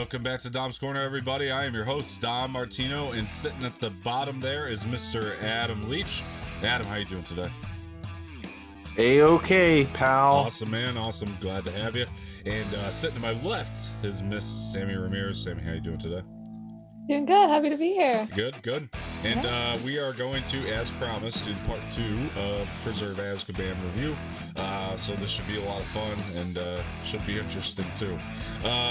Welcome back to Dom's Corner, everybody. I am your host, Dom Martino, and sitting at the bottom there is Mr. Adam Leach. Adam, how you doing today? A-okay, pal. Awesome, man. Awesome. Glad to have you. And sitting to my left is Miss Samee Ramirez. Samee, how you doing today? Doing good. Happy to be here. Good. And we are going to, as promised, do part 2 of Preserve Azkaban review. So this should be a lot of fun and should be interesting too.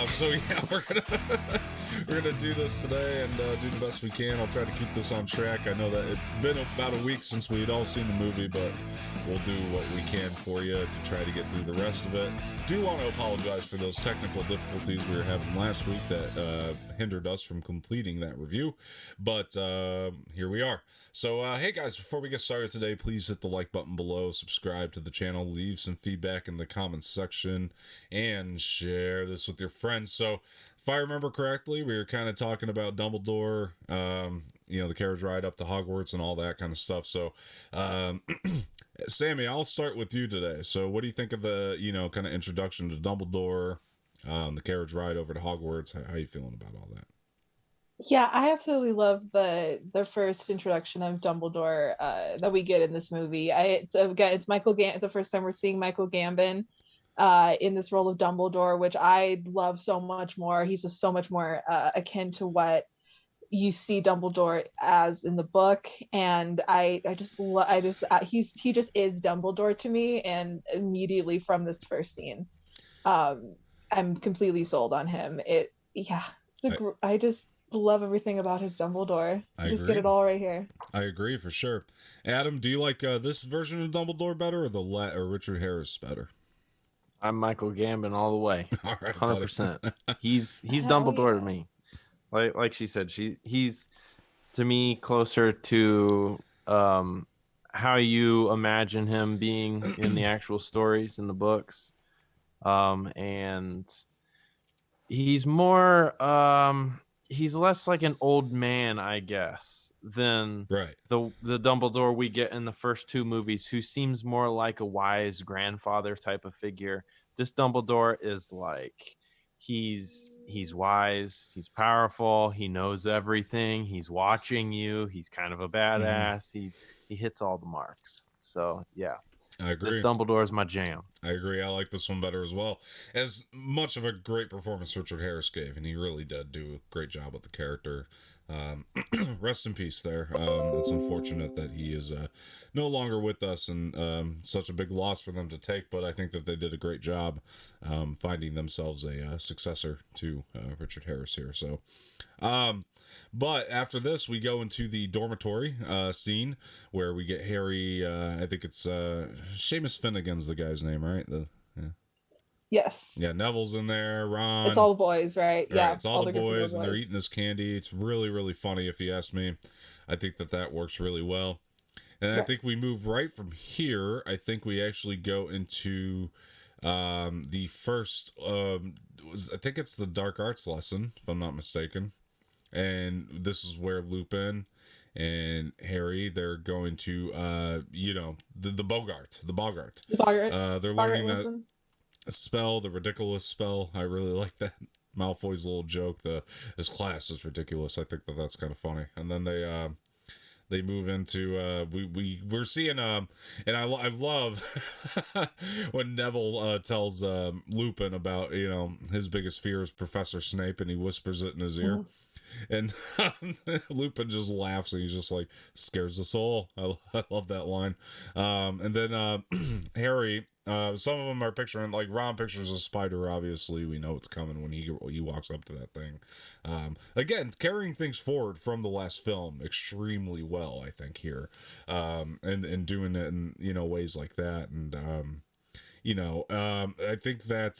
So yeah, we're gonna do this today and do the best we can. I'll try to keep this on track. I know that it's been about a week since we'd all seen the movie, but we'll do what we can for you to try to get through the rest of it. Do want to apologize for those technical difficulties we were having last week that hindered us from completing that review, but here we are. So hey guys, before we get started today, please hit the like button below, subscribe to the channel, leave some feedback in the comments section, and share this with your friends. So if I remember correctly, we were kind of talking about Dumbledore, the carriage ride up to Hogwarts and all that kind of stuff. So Samee, I'll start with you today. So what do you think of the, kind of introduction to Dumbledore, the carriage ride over to Hogwarts? How are you feeling about all that? Yeah, I absolutely love the first introduction of Dumbledore that we get in this movie. It's Michael It's the first time we're seeing Michael Gambon in this role of Dumbledore, which I love so much more. He's just so much more akin to what you see Dumbledore as in the book, and he just is Dumbledore to me, and immediately from this first scene, I'm completely sold on him. I just love everything about his Dumbledore. I just agree. get it all right here. I agree for sure. Adam, do you like this version of Dumbledore better or Richard Harris better? I'm Michael Gambon all the way. All right, 100%. He's Dumbledore to me. Like she said, he's to me closer to how you imagine him being in the actual stories in the books. And he's more he's less like an old man, I guess, than the Dumbledore we get in the first two movies, who seems more like a wise grandfather type of figure. This Dumbledore is like he's wise, he's powerful, he knows everything, he's watching you, he's kind of a badass. He hits all the marks. So yeah, I agree. This Dumbledore is my jam. I agree. I like this one better as well. As much of a great performance Richard Harris gave, and he really did do a great job with the character. Rest in peace there. It's unfortunate that he is no longer with us, and such a big loss for them to take, but I think that they did a great job finding themselves a successor to Richard Harris here. So, but after this, we go into the dormitory scene where we get Harry. I think it's Seamus Finnegan's the guy's name, right? Yes. Yeah, Neville's in there. Ron. It's all the boys, right? Yeah, it's all the boys, and they're eating this candy. It's really, really funny, if you ask me. I think that works really well. And I think we move right from here. I think we actually go into the first. I think it's the dark arts lesson, if I'm not mistaken. And this is where Lupin and Harry, they're going to, the Boggart. They're learning that spell, the ridiculous spell. I really like that. Malfoy's little joke. This class is ridiculous. I think that's kind of funny. And then they move into we're seeing and I love when Neville tells Lupin about his biggest fear is Professor Snape, and he whispers it in his ear. And Lupin just laughs, and he's just like, scares us all. I love that line. And then Harry, some of them are picturing, like Ron pictures a spider. Obviously, we know it's coming when he walks up to that thing. Again, carrying things forward from the last film extremely well, I think, here. And doing it in, ways like that. And, I think that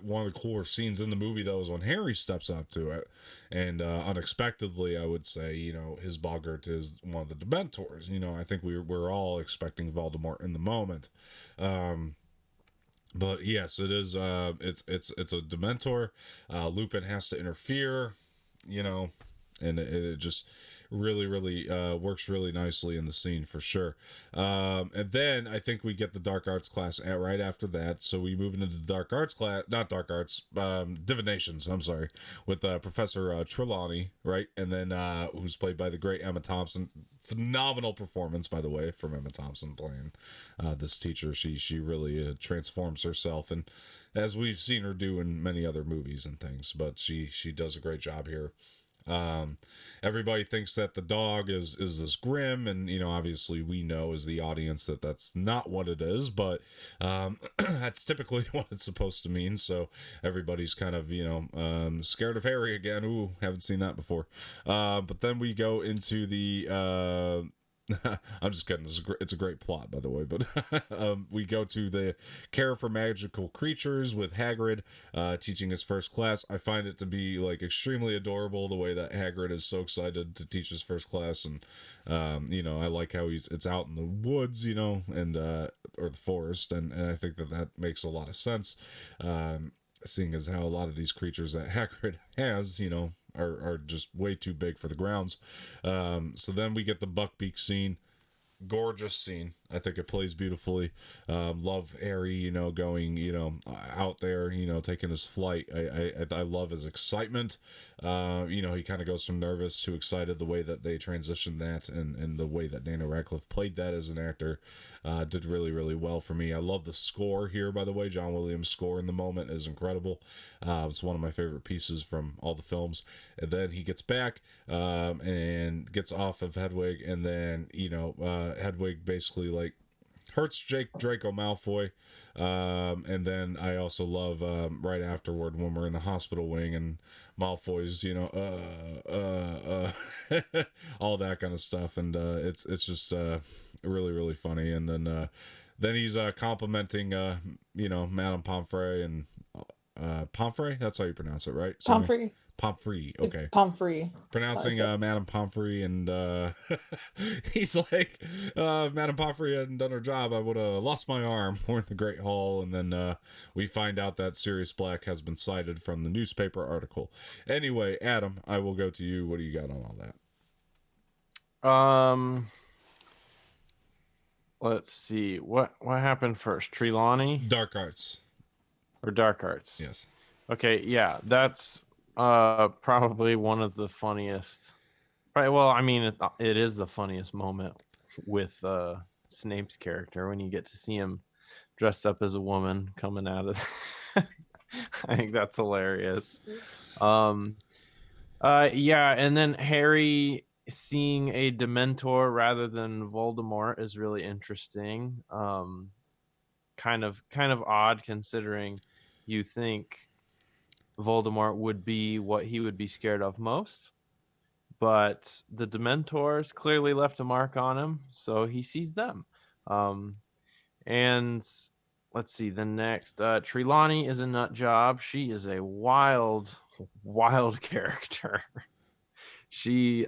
one of the cooler scenes in the movie, though, is when Harry steps up to it, and unexpectedly, I would say, his Boggart is one of the Dementors. I think we're all expecting Voldemort in the moment, but yes, it is. It's a Dementor. Lupin has to interfere, and it just really works really nicely in the scene for sure. And then I think we get the dark arts class right after that. So we move into the dark arts class, not dark arts, divinations. I'm sorry, with Professor Trelawney, right? And then who's played by the great Emma Thompson. Phenomenal performance, by the way, from Emma Thompson playing this teacher. She really transforms herself, and as we've seen her do in many other movies and things, but she does a great job here. Everybody thinks that the dog is this grim, and obviously we know as the audience that that's not what it is, but that's typically what it's supposed to mean. So everybody's kind of scared of Harry again. Ooh, haven't seen that before. But then we go into the I'm just kidding. It's a great plot, by the way. But we go to the care for magical creatures with Hagrid teaching his first class. I find it to be like extremely adorable the way that Hagrid is so excited to teach his first class, and I like how it's out in the woods, and or the forest, and I think that makes a lot of sense. Seeing as how a lot of these creatures that Hagrid has, are just way too big for the grounds. So then we get the Buckbeak scene. Gorgeous scene. I think it plays beautifully. Love Harry, going, out there, taking his flight. I love his excitement. He kind of goes from nervous to excited. The way that they transitioned that, and the way that Daniel Radcliffe played that as an actor, did really, really well for me. I love the score here, by the way. John Williams' score in the moment is incredible. It's one of my favorite pieces from all the films. And then he gets back and gets off of Hedwig, and then Hedwig basically like hurts Draco Malfoy, and then I also love right afterward when we're in the hospital wing and Malfoy's all that kind of stuff, and it's just really, really funny. And then he's complimenting Madame Pomfrey, and Pomfrey, that's how you pronounce it, right? Pomfrey. Pomfrey, okay. Pomfrey. Pronouncing Madame Pomfrey, and he's like, if Madame Pomfrey hadn't done her job, I would have lost my arm. We're in the Great Hall, and then we find out that Sirius Black has been cited from the newspaper article. Anyway, Adam, I will go to you. What do you got on all that? Let's see. What happened first? Trelawney? Dark arts. Or dark arts? Yes. Okay, yeah, that's probably one of the funniest. Right. Well, I mean, it is the funniest moment with Snape's character when you get to see him dressed up as a woman coming out of. I think that's hilarious. Yeah, and then Harry seeing a Dementor rather than Voldemort is really interesting. Kind of odd considering you think Voldemort would be what he would be scared of most, but the Dementors clearly left a mark on him, so he sees them. And let's see, the next Trelawney is a nut job. She is a wild character. She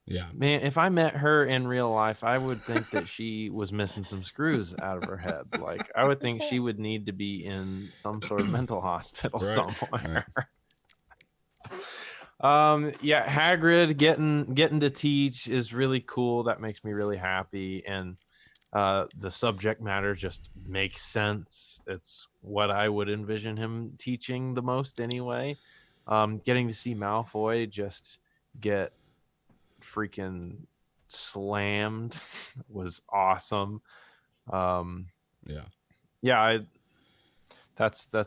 yeah, man, if I met her in real life, I would think that she was missing some screws out of her head. Like, I would think she would need to be in some sort of mental hospital somewhere. Right. Yeah, Hagrid getting to teach is really cool. That makes me really happy, and the subject matter just makes sense. It's what I would envision him teaching the most anyway. Getting to see Malfoy just get freaking slammed was awesome. That's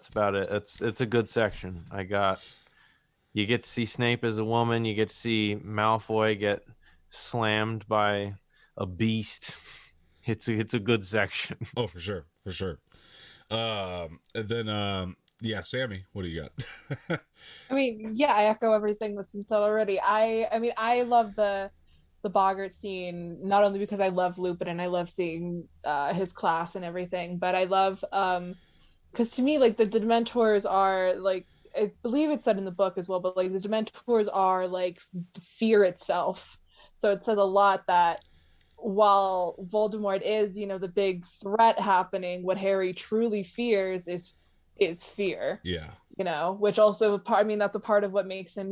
about it. It's a good section. You get to see Snape as a woman, you get to see Malfoy get slammed by a beast. It's a good section. Oh, for sure. And then yeah, Samee, what do you got? I mean, yeah, I echo everything that's been said already. I mean, I love the Boggart scene, not only because I love Lupin and I love seeing his class and everything, but I love because to me, like, the Dementors are like, I believe it's said in the book as well, but like the Dementors are like fear itself. So it says a lot that while Voldemort is, the big threat happening, what Harry truly fears is fear. Yeah. which also part, I mean, that's a part of what makes him,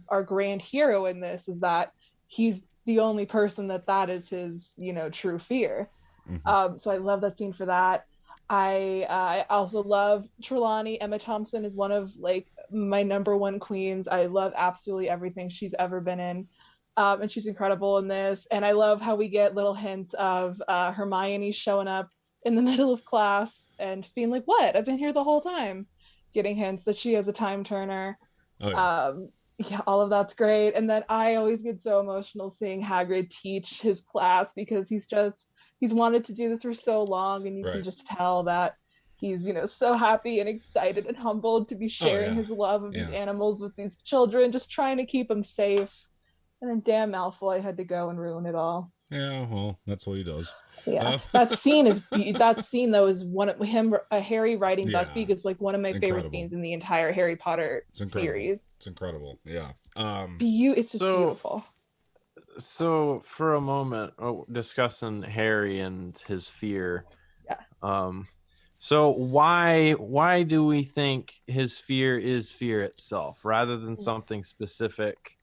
our grand hero in this, is that he's the only person that is his, true fear. Hmm. So I love that scene for that. I also love Trelawney. Emma Thompson is one of like my number one queens. I love absolutely everything she's ever been in. And she's incredible in this. And I love how we get little hints of Hermione showing up in the middle of class and just being like, "What? I've been here the whole time." Getting hints that she has a time turner. Oh yeah. Yeah, all of that's great. And then I always get so emotional seeing Hagrid teach his class, because he's wanted to do this for so long, and you can Right. just tell that he's, so happy and excited and humbled to be Oh sharing yeah. his love of these Yeah. animals with these children, just trying to keep them safe. And then damn Malfoy had to go and ruin it all. Yeah. Well, that's what he does. Yeah, Uh, that scene though is one of him, Harry riding yeah. Buckbeak is like one of my favorite Incredible. scenes in the entire Harry Potter It's incredible. series. It's incredible. Yeah. It's just So beautiful. so for a moment, discussing Harry and his fear. Yeah. So why do we think his fear is fear itself rather than something specific?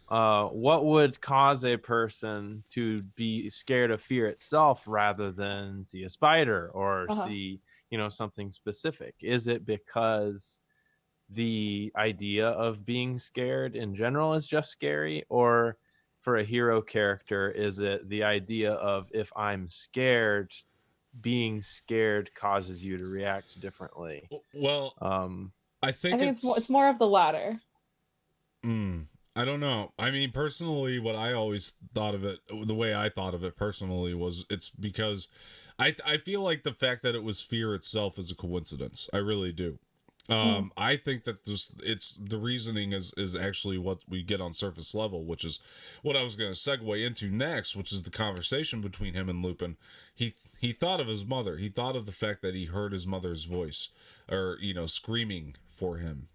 What would cause a person to be scared of fear itself rather than see a spider or see, something specific? Is it because the idea of being scared in general is just scary, or for a hero character, is it the idea of, if I'm scared, being scared causes you to react differently? Well, I I think think it's more of the latter. I don't know. I mean, personally, what I always thought of it, the way I thought of it personally, was it's because I feel like the fact that it was fear itself is a coincidence. I really do. I think that it's the reasoning is actually what we get on surface level, which is what I was going to segue into next, which is the conversation between him and Lupin. He thought of his mother. He thought of the fact that he heard his mother's voice, or screaming for him.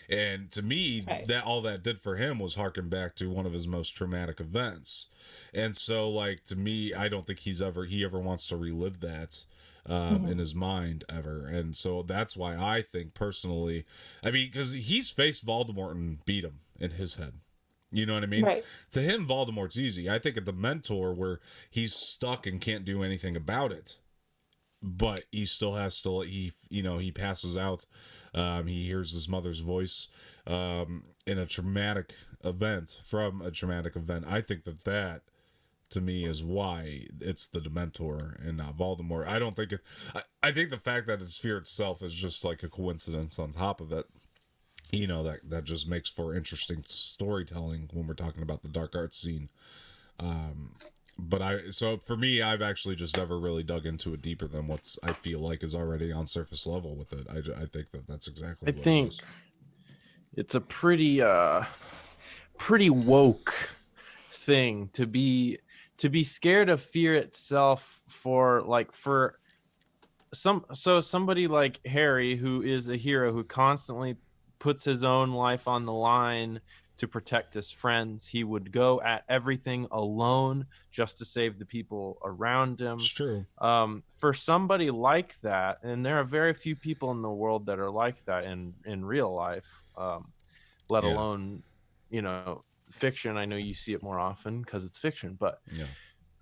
And to me, Right. that all that did for him was harken back to one of his most traumatic events. And so, like, to me, I don't think he ever wants to relive that in his mind ever. And so that's why I think personally, I mean, because he's faced Voldemort and beat him in his head. You know what I mean? Right. To him, Voldemort's easy. I think at the Mentor, where he's stuck and can't do anything about it, but he still has to, he passes out. He hears his mother's voice in a traumatic event, from a traumatic event. I think that to me is why it's the Dementor and not Voldemort. I don't think it. I think the fact that it's fear itself is just like a coincidence on top of it. That just makes for interesting storytelling when we're talking about the dark arts scene. But so for me, I've actually just never really dug into it deeper than what's I feel like is already on surface level with it. I think that's exactly. I think it's a pretty woke thing to be scared of fear itself for somebody like Harry, who is a hero who constantly puts his own life on the line to protect his friends. He would go at everything alone just to save the people around him. It's true. For somebody like that, and there are very few people in the world that are like that in real life, let alone, fiction. I know you see it more often because it's fiction, but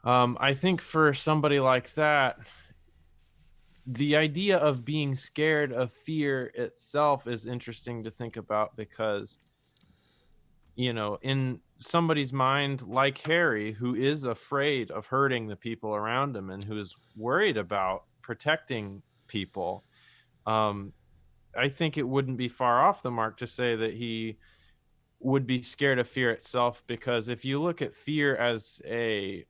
I think for somebody like that, the idea of being scared of fear itself is interesting to think about, because in somebody's mind like Harry, who is afraid of hurting the people around him and who is worried about protecting people, I think it wouldn't be far off the mark to say that he would be scared of fear itself, because if you look at fear as a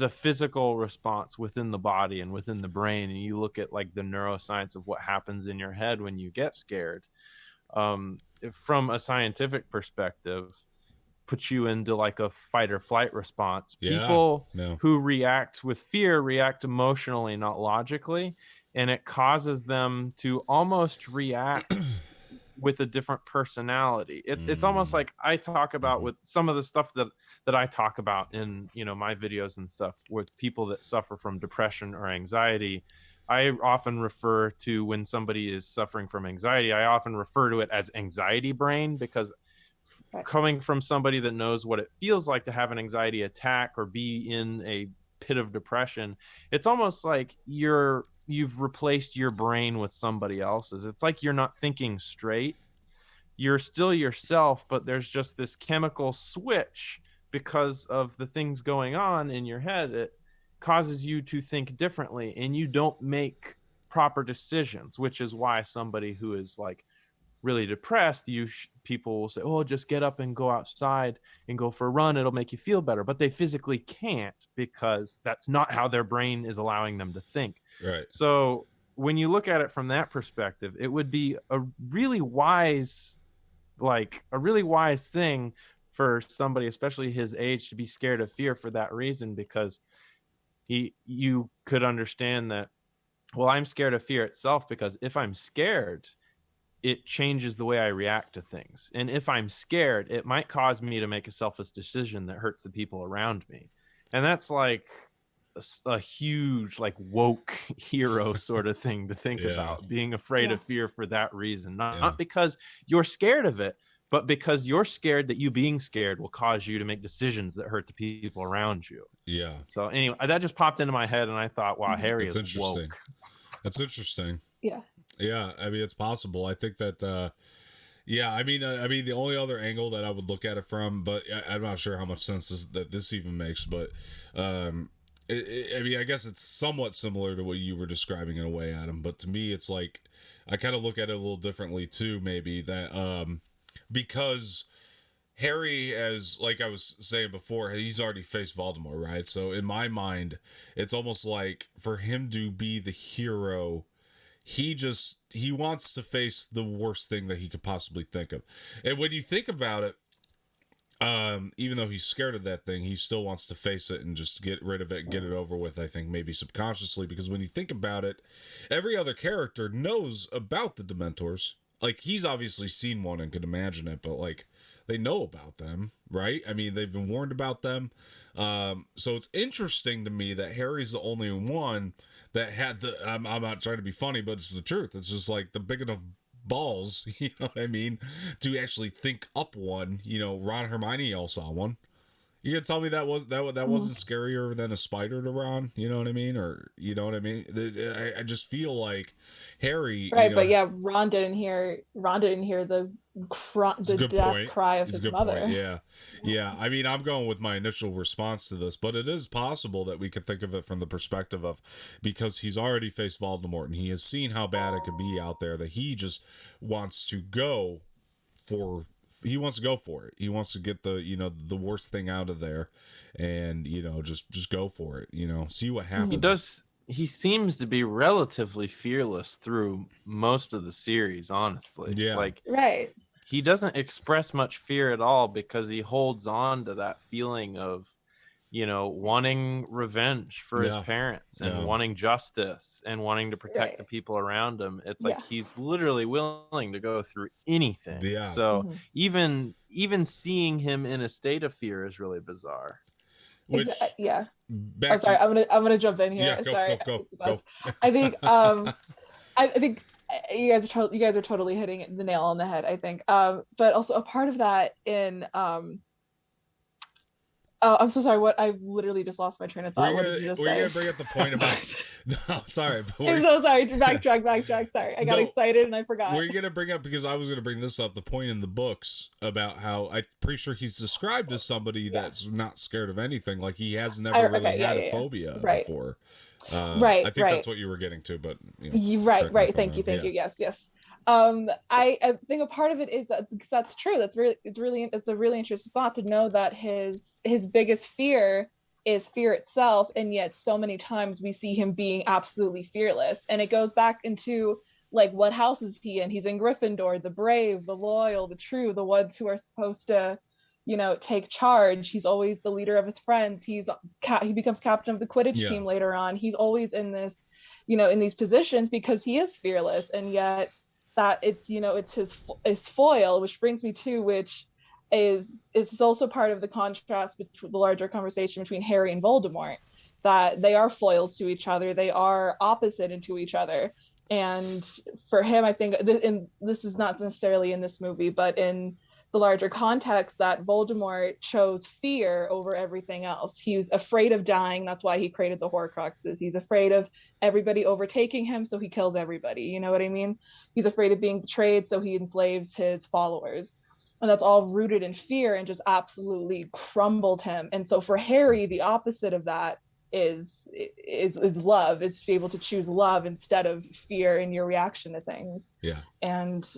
physical response within the body and within the brain, and you look at like the neuroscience of what happens in your head when you get scared, from a scientific perspective, puts you into like a fight or flight response. People who react with fear react emotionally, not logically, and it causes them to almost react with a different personality. It's almost like I talk about with some of the stuff that I talk about in my videos and stuff, with people that suffer from depression or anxiety. I often refer to when somebody is suffering from anxiety, I often refer to it as anxiety brain, because coming from somebody that knows what it feels like to have an anxiety attack or be in a pit of depression, it's almost like you've replaced your brain with somebody else's. It's like you're not thinking straight. You're still yourself, but there's just this chemical switch because of the things going on in your head. It causes you to think differently, and you don't make proper decisions, which is why somebody who is like really depressed, people will say, oh, just get up and go outside and go for a run, it'll make you feel better, but they physically can't, because that's not how their brain is allowing them to think. Right. So when you look at it from that perspective, it would be a really wise thing for somebody, especially his age, to be scared of fear for that reason, because you could understand that, well, I'm scared of fear itself because if I'm scared, it changes the way I react to things. And if I'm scared, it might cause me to make a selfish decision that hurts the people around me. And that's like a huge, like, woke hero sort of thing to think about, being afraid of fear for that reason, not because you're scared of it, but because you're scared that you being scared will cause you to make decisions that hurt the people around you. Yeah. So anyway, that just popped into my head, and I thought, wow, Harry is interesting. woke. That's interesting. Yeah. Yeah, I mean, it's possible. I think that, I mean, the only other angle that I would look at it from, but I'm not sure how much sense this even makes, but, I mean, I guess it's somewhat similar to what you were describing in a way, Adam, but to me, it's like, I kind of look at it a little differently too, maybe, that, because Harry, as like I was saying before, he's already faced Voldemort, right? So in my mind, it's almost like for him to be the hero, he wants to face the worst thing that he could possibly think of. And when you think about it, even though he's scared of that thing, he still wants to face it and just get rid of it and get it over with, I think, maybe subconsciously, because when you think about it, every other character knows about the Dementors. Like, he's obviously seen one and could imagine it, but, like, they know about them, right? I mean, they've been warned about them. So it's interesting to me that Harry's the only one that had I'm not trying to be funny, but it's the truth. It's just like the big enough balls, you know what I mean, to actually think up one. You know, Ron and Hermione all saw one. You can tell me that wasn't scarier than a spider to Ron, you know what I mean? Or, you know what I mean? I just feel like Harry... Right, you know, but yeah, Ron didn't hear the death cry of his mother. Point. Yeah. I mean, I'm going with my initial response to this, but it is possible that we could think of it from the perspective of, because he's already faced Voldemort and he has seen how bad it could be out there, that he just wants to go for it. He wants to get the worst thing out of there, and just go for it. See what happens. He seems to be relatively fearless through most of the series, honestly. Yeah. Like, right. He doesn't express much fear at all, because he holds on to that feeling of, wanting revenge for his parents and wanting justice and wanting to protect the people around him. It's like he's literally willing to go through anything. Yeah. So even seeing him in a state of fear is really bizarre. Sorry, I'm gonna jump in here. Yeah, go. I think I think you guys are totally hitting the nail on the head, I think. But also a part of that in oh, I'm so sorry. What? I literally just lost my train of thought. What did you just say? We're gonna bring up the point about. No, sorry. I'm so sorry. Backtrack. Sorry, I got excited and I forgot. We're gonna bring up, because I was gonna bring this up, the point in the books about how I'm pretty sure he's described as somebody that's not scared of anything. Like, he has never really had a phobia before. I think that's what you were getting to, but right. Thank you. Yes. I think a part of it is that's true. It's a really interesting thought to know that his biggest fear is fear itself, and yet so many times we see him being absolutely fearless. And it goes back into, like, what house is he in? He's in Gryffindor, the brave, the loyal, the true, the ones who are supposed to, take charge. He's always the leader of his friends. He becomes captain of the Quidditch team later on. He's always in this, in these positions because he is fearless, and yet that it's his foil, which brings me to which is also part of the contrast between the larger conversation between Harry and Voldemort, that they are foils to each other. They are opposite into each other. And for him, I think, and this is not necessarily in this movie, but in the larger context, that Voldemort chose fear over everything else. He was afraid of dying. That's why he created the Horcruxes. He's afraid of everybody overtaking him, so he kills everybody. You know what I mean? He's afraid of being betrayed, so he enslaves his followers. And that's all rooted in fear and just absolutely crumbled him. And so for Harry, the opposite of that is love, is to be able to choose love instead of fear in your reaction to things. Yeah. And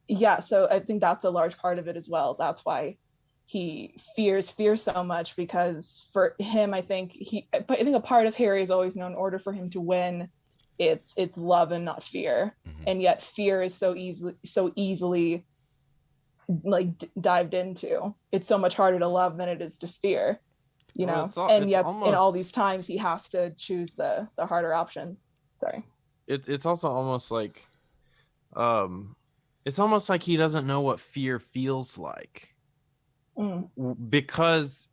yeah, so I think that's a large part of it as well. That's why he fears fear so much, because for him, I think a part of Harry is always known, in order for him to win, it's love and not fear. Mm-hmm. And yet fear is so easily like dived into. It's so much harder to love than it is to fear, you know. And yet in all these times he has to choose the harder option. Sorry. It's also almost like it's almost like he doesn't know what fear feels like. Because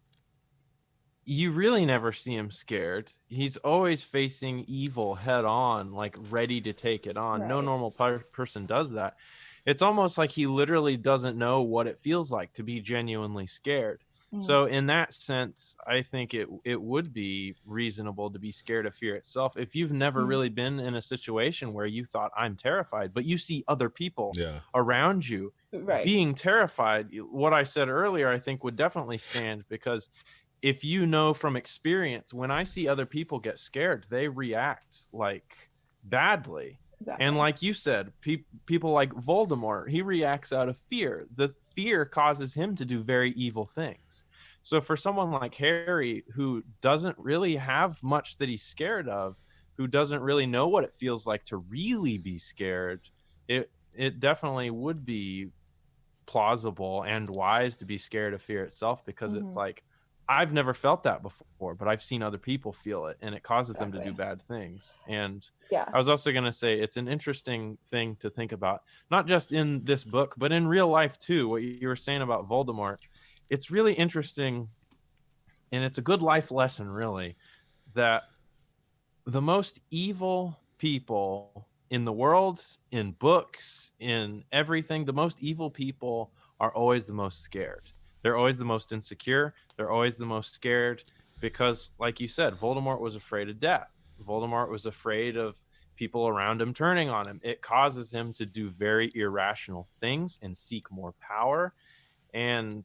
you really never see him scared. He's always facing evil head on, like ready to take it on. Right. No normal person does that. It's almost like he literally doesn't know what it feels like to be genuinely scared. So in that sense, I think it would be reasonable to be scared of fear itself. If you've never really been in a situation where you thought, I'm terrified, but you see other people around you being terrified, what I said earlier, I think would definitely stand, because if you know from experience, when I see other people get scared, they react like badly. Exactly. And like you said, people like Voldemort, he reacts out of fear. The fear causes him to do very evil things. So for someone like Harry, who doesn't really have much that he's scared of, who doesn't really know what it feels like to really be scared, it definitely would be plausible and wise to be scared of fear itself, because it's like, I've never felt that before, but I've seen other people feel it, and it causes them to do bad things. And I was also going to say, it's an interesting thing to think about, not just in this book, but in real life too. What you were saying about Voldemort, it's really interesting, and it's a good life lesson, really, that the most evil people in the world, in books, in everything, the most evil people are always the most scared. They're always the most insecure. They're always the most scared because, like you said, Voldemort was afraid of death. Voldemort was afraid of people around him turning on him. It causes him to do very irrational things and seek more power. And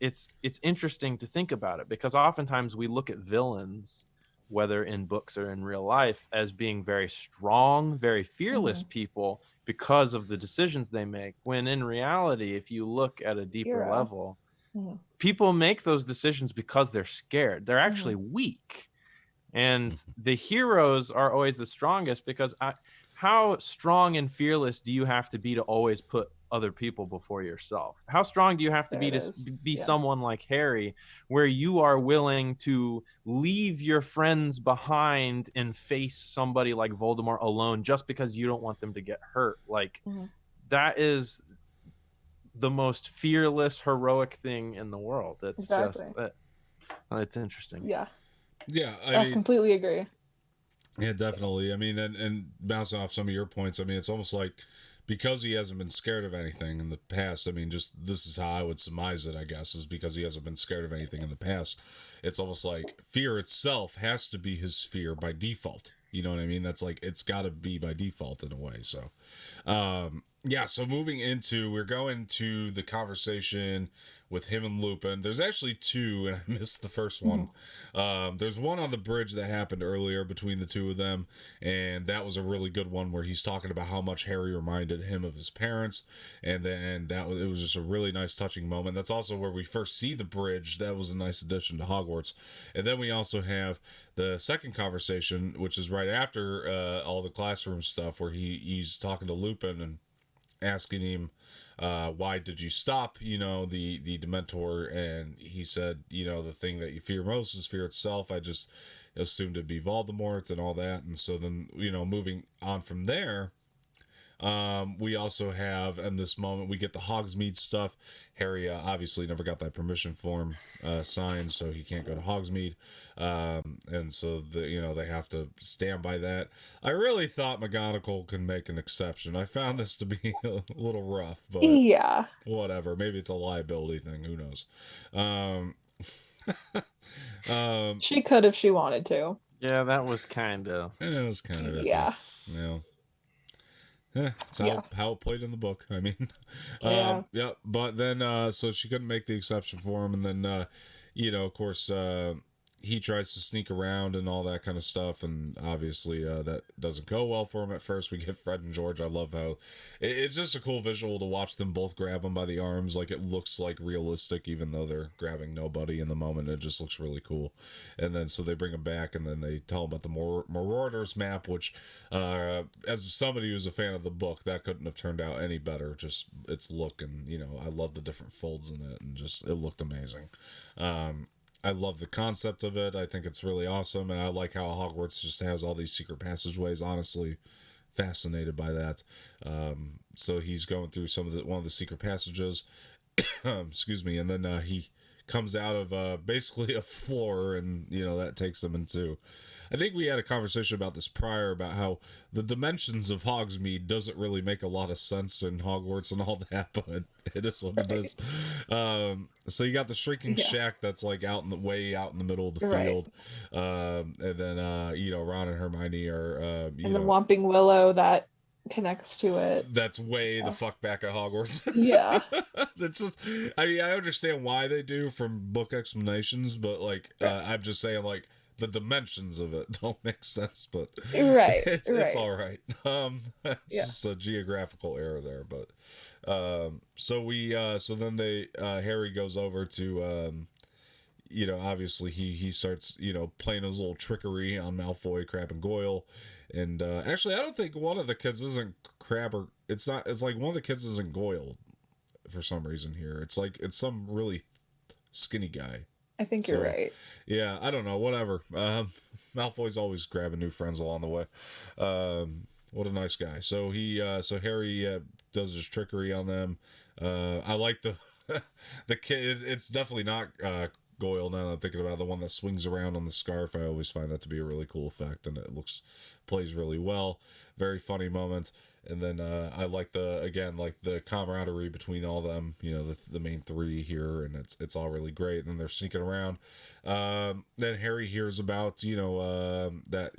it's interesting to think about it, because oftentimes we look at villains, whether in books or in real life, as being very strong, very fearless people because of the decisions they make. When in reality, if you look at a deeper level, people make those decisions because they're scared. They're actually weak. And the heroes are always the strongest, because how strong and fearless do you have to be to always put other people before yourself? How strong do you have to be to be someone like Harry, where you are willing to leave your friends behind and face somebody like Voldemort alone just because you don't want them to get hurt? Like, that is the most fearless, heroic thing in the world. It's just it's interesting. I completely agree. Yeah, definitely. I mean, and bouncing off some of your points, I mean, it's almost like, because he hasn't been scared of anything in the past, I mean, just this is how I would surmise it, I guess, is because he hasn't been scared of anything in the past. It's almost like fear itself has to be his fear by default. You know what I mean? That's like, it's got to be by default in a way. So, so moving into, we're going to the conversation with him and Lupin. There's actually two, and I missed the first one. There's one on the bridge that happened earlier between the two of them, and that was a really good one, where he's talking about how much Harry reminded him of his parents, and then it was just a really nice, touching moment. That's also where we first see the bridge. That was a nice addition to Hogwarts. And then we also have the second conversation, which is right after all the classroom stuff, where he's talking to Lupin and asking him, why did you stop, the Dementor? And he said, the thing that you fear most is fear itself. I just assumed it'd be Voldemort and all that. And so then, moving on from there, We also have, in this moment, we get the Hogsmeade stuff. Harry obviously never got that permission form signed, so he can't go to Hogsmeade. And so they have to stand by that. I really thought McGonagall can make an exception. I found this to be a little rough, but Yeah. whatever. Maybe it's a liability thing. Who knows? She could if she wanted to. Yeah, that was kind of. It was kind of iffy. Yeah. Yeah, it's how it played in the book. I mean, Yeah. but then so she couldn't make the exception for him, and then of course he tries to sneak around and all that kind of stuff, and obviously that doesn't go well for him at first. We get Fred and George. I love how it's just a cool visual to watch them both grab him by the arms. Like, it looks like realistic, even though they're grabbing nobody in the moment. It just looks really cool. And then so they bring him back, and then they tell him about the Marauders map, which as somebody who's a fan of the book, that couldn't have turned out any better. Just its look, and I love the different folds in it, and just it looked amazing. I love the concept of it. I think it's really awesome, and I like how Hogwarts just has all these secret passageways. Honestly, fascinated by that. So he's going through one of the secret passages. Excuse me, and then he comes out of basically a floor, and that takes him into. I think we had a conversation about this prior, about how the dimensions of Hogsmeade doesn't really make a lot of sense in Hogwarts and all that, but it is what it is. So you got the shrinking shack that's like way out in the middle of the field, and then Ron and Hermione are and the Whomping Willow that connects to it. That's way the fuck back at Hogwarts. Yeah. That's just, I mean, I understand why they do from book explanations, but like I'm just saying, like, the dimensions of it don't make sense, but it's all right. Just a geographical error there, but so then Harry goes over to obviously he starts playing his little trickery on Malfoy, Crabbe, and Goyle, and actually I don't think one of the kids isn't Crabbe, or it's like one of the kids isn't Goyle for some reason here. It's like it's some really skinny guy. I think you're right. Yeah, I don't know. Whatever. Malfoy's always grabbing new friends along the way. What a nice guy. So Harry does his trickery on them. I like the the kid. It's definitely not Goyle. Now that I'm thinking about it, the one that swings around on the scarf. I always find that to be a really cool effect, and it plays really well. Very funny moments. And then I like the camaraderie between all of them, the main three here, and it's all really great. And then they're sneaking around. Then Harry hears about that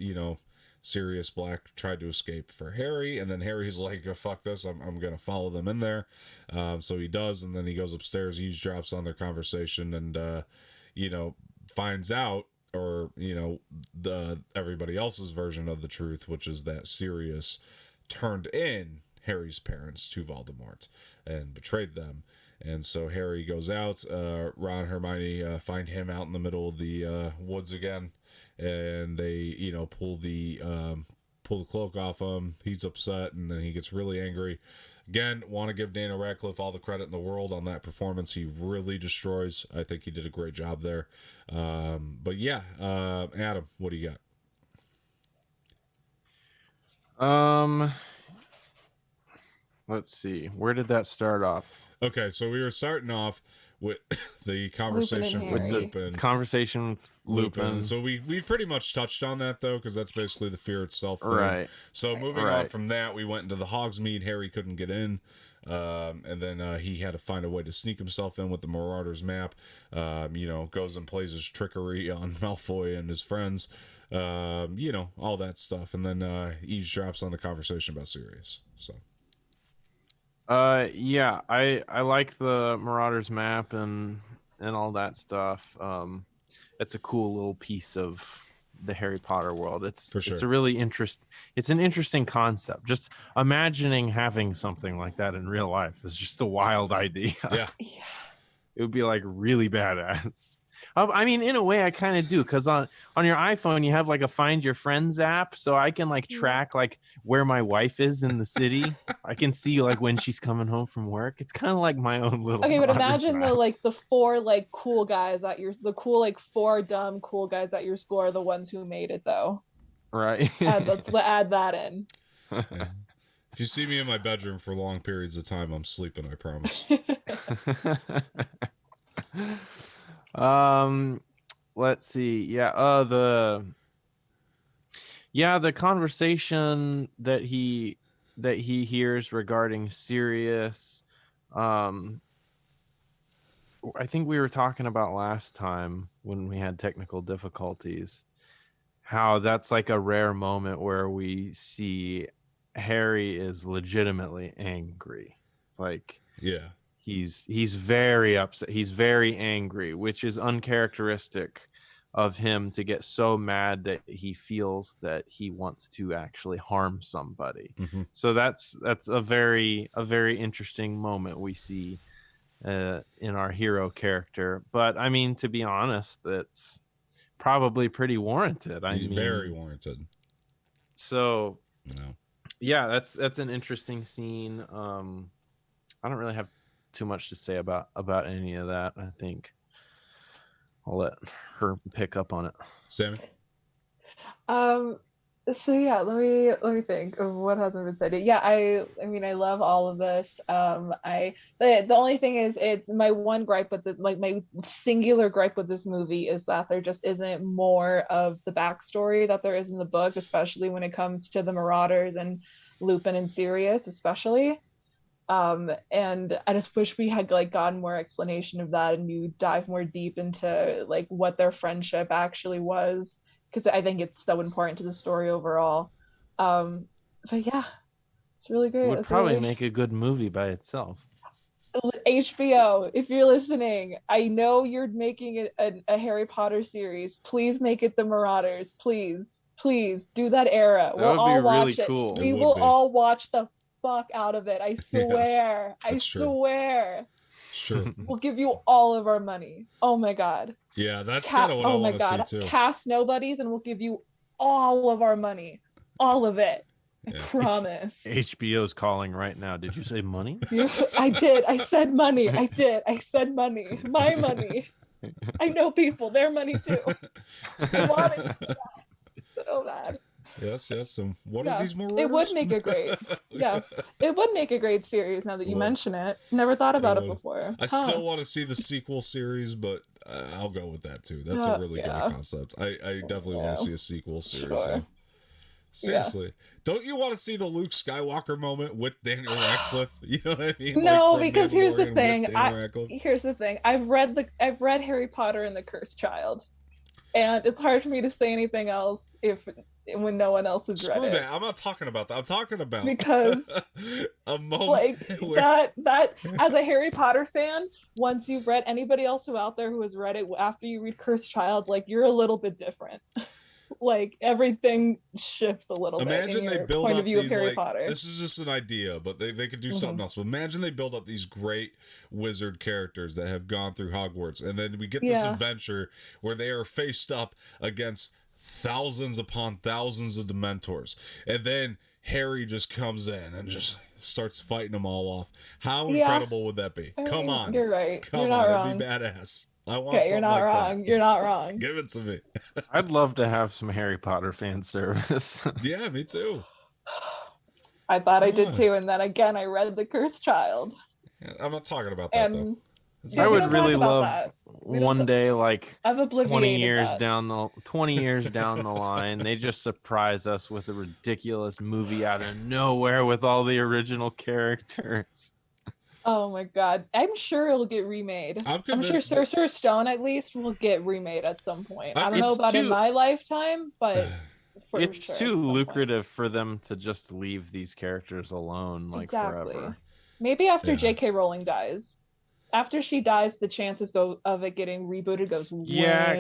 Sirius Black tried to escape for Harry, and then Harry's like, oh, fuck this, I'm gonna follow them in there. So he does, and then he goes upstairs, eavesdrops on their conversation, and finds out, or everybody else's version of the truth, which is that Sirius turned in Harry's parents to Voldemort and betrayed them. And so Harry goes out, Ron and Hermione find him out in the middle of the woods again, and they pull the cloak off him. He's upset, and then he gets really angry. Again, want to give Daniel Radcliffe all the credit in the world on that performance. He really destroys. I think he did a great job there. But yeah, Adam, what do you got? Let's see. Where did that start off? Okay, so we were starting off with the conversation with Lupin. Conversation with Lupin. So we pretty much touched on that, though, because that's basically the fear itself thing. Right. So moving on from that, we went into the Hogsmeade. Harry couldn't get in. And then he had to find a way to sneak himself in with the Marauders map. Goes and plays his trickery on Malfoy and his friends. All that stuff. And then eavesdrops on the conversation about Sirius. So. Yeah, I like the Marauders map and all that stuff. It's a cool little piece of the Harry Potter world. It's a really it's an interesting concept. Just imagining having something like that in real life is just a wild idea. Yeah. It would be like really badass. I mean, in a way, I kind of do, because on your iPhone, you have like a Find Your Friends app, so I can like track like where my wife is in the city. I can see like when she's coming home from work. It's kind of like my own little. Okay, but imagine the four like cool guys at four dumb cool guys at your school are the ones who made it, though. Right. Let's add that in. If you see me in my bedroom for long periods of time, I'm sleeping, I promise. Let's see. The conversation that he hears regarding Sirius, I think we were talking about last time when we had technical difficulties, how that's like a rare moment where we see Harry is legitimately angry. Like, Yeah. he's very upset. He's very angry, which is uncharacteristic of him to get so mad that he feels that he wants to actually harm somebody. Mm-hmm. So that's a very interesting moment we see in our hero character. But I mean, to be honest, it's probably pretty warranted. I mean, very warranted. So, no. Yeah, that's an interesting scene. I don't really have too much to say about any of that. I think I'll let her pick up on it. Sammy? So yeah, let me think of what hasn't been said. Yeah, I mean I love all of this. The only thing is it's my one gripe with my singular gripe with this movie is that there just isn't more of the backstory that there is in the book, especially when it comes to the Marauders and Lupin and Sirius, especially. And I just wish we had like gotten more explanation of that and you dive more deep into like what their friendship actually was, because I think it's so important to the story overall. But yeah, it's really great. It would probably make a good movie by itself. HBO, if you're listening, I know you're making a Harry Potter series. Please make it the Marauders. Please do that era. That We'll would be all watch really it. cool. We will all watch the fuck out of it. I swear. Yeah, I swear. It's true. We'll give you all of our money. Oh my god. Yeah, that's kind of what I want to see too. Cast nobodies and we'll give you all of our money. All of it. I promise. HBO's calling right now. Did you say money? I did. I said money. I did. I said money. My money. I know people. Their money too. I want it so bad. Yes. So what are these Marauders? It would make a great, it would make a great series now that you mention it. Never thought about it before. I still want to see the sequel series, but I'll go with that too. That's a really good concept. I definitely want to see a sequel series. Sure. Seriously. Don't you want to see the Luke Skywalker moment with Daniel Radcliffe? You know what I mean? No, because here's the thing. Here's the thing. I've read Harry Potter and the Cursed Child, and it's hard for me to say anything else when no one else has read it. That. I'm not talking about that. I'm talking about because a moment like that as a Harry Potter fan, once you've read, anybody else out there who has read it after you read Cursed Child, like you're a little bit different. Like everything shifts a little bit in your point of view of Harry Potter. This is just an idea, but they could do something else. But imagine they build up these great wizard characters that have gone through Hogwarts, and then we get this adventure where they are faced up against thousands upon thousands of Dementors, and then Harry just comes in and just starts fighting them all off. How incredible would that be? Come on, you're right. You're not wrong. It'd be badass. I want you're not wrong. You're not wrong. Give it to me. I'd love to have some Harry Potter fan service. Yeah, me too. I thought I did too, and then again I read The Cursed Child. Yeah, I'm not talking about that though. I would really love one day, like 20 years down the line, they just surprise us with a ridiculous movie out of nowhere with all the original characters. Oh my god. I'm sure it'll get remade. I'm sure Sorcerer's Stone at least will get remade at some point. I don't know about in my lifetime, but it's too lucrative for them to just leave these characters alone forever. Maybe after J.K. Rowling dies. After she dies, the chances of it getting rebooted goes way up.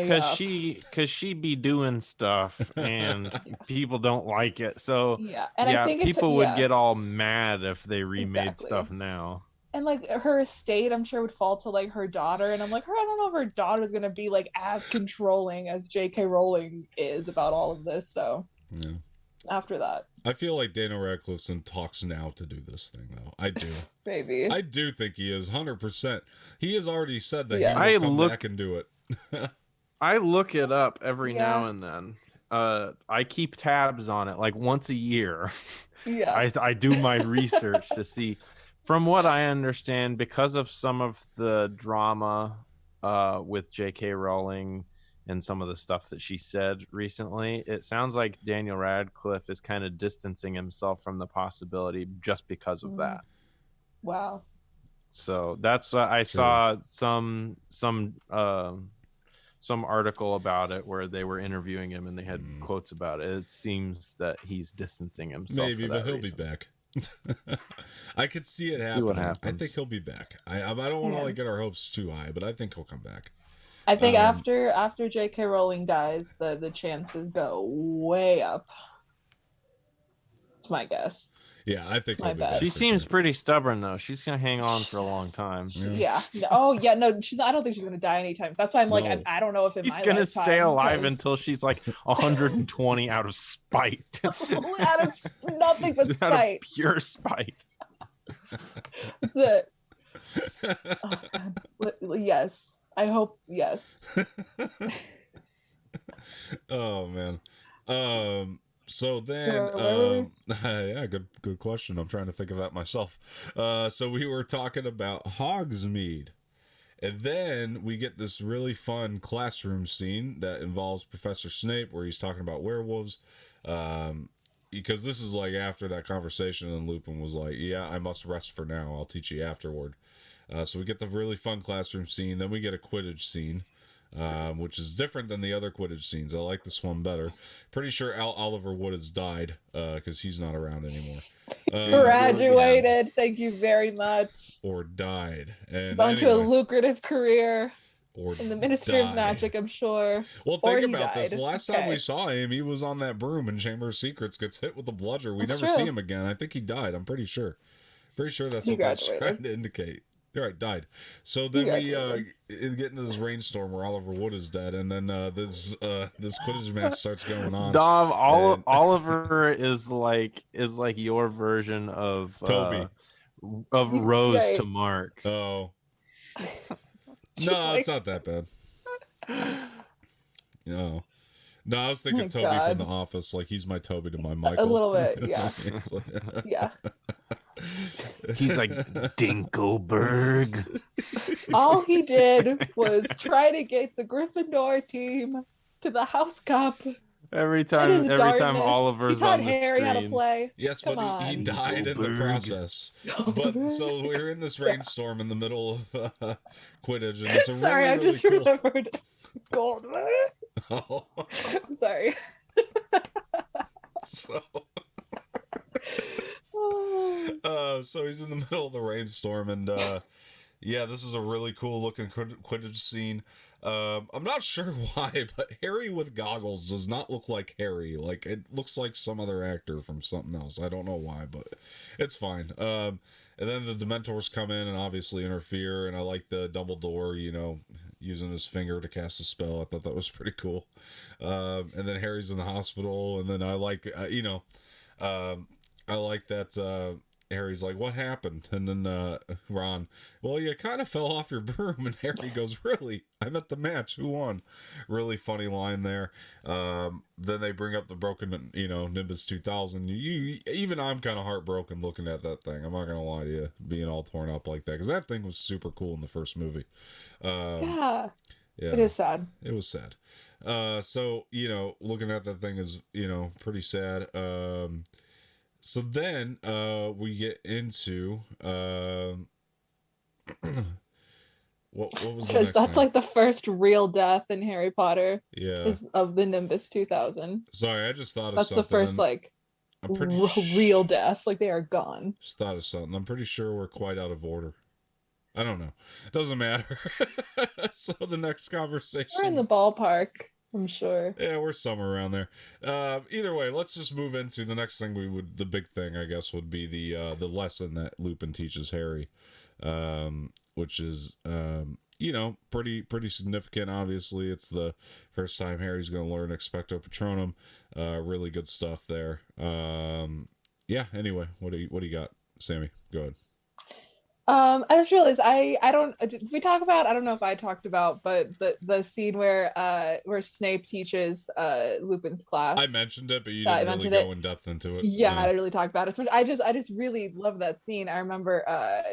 because she be doing stuff and people don't like it. So I think people would get all mad if they remade stuff now. And like her estate, I'm sure would fall to like her daughter, and I'm like, I don't know if her daughter's gonna be like as controlling as J.K. Rowling is about all of this. So after that, I feel like Daniel Radcliffe's in talks now to do this thing, though. I do. Maybe. I do think he is 100%. He has already said that he will come back and do it. I look it up every now and then. I keep tabs on it like once a year. Yeah. I do my research to see. From what I understand, because of some of the drama with J.K. Rowling and some of the stuff that she said recently, it sounds like Daniel Radcliffe is kind of distancing himself from the possibility just because of that. Wow. So that's I saw some article about it where they were interviewing him and they had quotes about it. It seems that he's distancing himself. Maybe, for but that he'll reason. be back. I could see it See what happening. I happens. think he'll be back. I don't want to like get our hopes too high, but I think he'll come back. I think after J.K. Rowling dies, the chances go way up. It's my guess. Yeah, I think he'll my be bad. back. She for seems sure. pretty stubborn though. She's gonna hang on for a long time. Yeah. Oh yeah. No, she's. I don't think she's gonna die anytime. So that's why I'm like, No. I don't know if in She's my gonna lifetime, stay alive 'cause- until she's like 120 out of spite. out of nothing but Out of spite. pure spite. That's it. Oh, God. Yes. I hope yes. Oh man. So then, yeah, good question. I'm trying to think of that myself. So we were talking about Hogsmeade, and then we get this really fun classroom scene that involves Professor Snape, where he's talking about werewolves. Because this is like after that conversation, and Lupin was like, "Yeah, I must rest for now. I'll teach you afterward." So we get the really fun classroom scene. Then we get a Quidditch scene. Which is different than the other Quidditch scenes. I like this one better. Pretty sure Oliver Wood has died because he's not around anymore. Graduated. Thank you very much. Or died. And on to a lucrative career or in the Ministry died. of Magic, I'm sure. Well, Or think he about this. died. The last time we saw him, he was on that broom in Chamber of Secrets, gets hit with a bludger. We That's never true. see him again. I think he died. I'm pretty sure. Pretty sure that's He what that's graduated. trying to indicate. You're right, died. So then we get into this rainstorm where Oliver Wood is dead, and then this Quidditch match starts going on. Dom, Oliver is like your version of Toby. Of Rose Right. to Mark. Oh. No, it's not that bad. No. No, I was thinking My Toby God. from The Office. Like, he's my Toby to my Michael. A little bit, yeah. It's like- Yeah. He's like Dinkelberg. All he did was try to get the Gryffindor team to the House Cup. Every It time is darkness. Oliver's he taught on the Harry how to screen. play. Yes, Come but he on. died in the Dinkelberg. process. But so we're in this rainstorm in the middle of Quidditch, and it's a Sorry, really, I really just cool. remembered. Gold. Oh. Sorry. So. Oh. So he's in the middle of the rainstorm, and yeah, this is a really cool looking Quidditch scene. I'm not sure why, but Harry with goggles does not look like Harry. Like, it looks like some other actor from something else. I don't know why, but it's fine. And then the Dementors come in and obviously interfere, and I like the Dumbledore, using his finger to cast a spell. I thought that was pretty cool. And then Harry's in the hospital, and then I like, I like that Harry's like, what happened? And then Ron, well, you kind of fell off your broom. And Harry goes, really? I'm at the match. Who won? Really funny line there. Then they bring up the broken, Nimbus 2000. Even I'm kind of heartbroken looking at that thing. I'm not going to lie to you, being all torn up like that. Because that thing was super cool in the first movie. Yeah. Yeah. It is sad. It was sad. So, looking at that thing is, pretty sad. So then we get into what was the Because next that's thing? like the first real death in Harry Potter Yeah. is of the Nimbus 2000. Sorry, I just thought of That's something. the first like I'm pretty real death. Like they are gone. Just thought of something. I'm pretty sure we're quite out of order. I don't know. Doesn't matter. So the next conversation. We're in the ballpark, I'm sure. Yeah, we're somewhere around there. Either way, let's just move into the next thing. The big thing, I guess, would be the lesson that Lupin teaches Harry, which is pretty significant. Obviously, it's the first time Harry's going to learn Expecto Patronum. Really good stuff there. Yeah. Anyway, what do you got, Sammy? Go ahead. I just realized I don't did we talk about I don't know if I talked about, but the scene where Snape teaches Lupin's I class. mentioned it, but you I didn't really mentioned go it. in depth into it. Yeah, I Yeah. didn't really talk about it. But I just really love that scene. I remember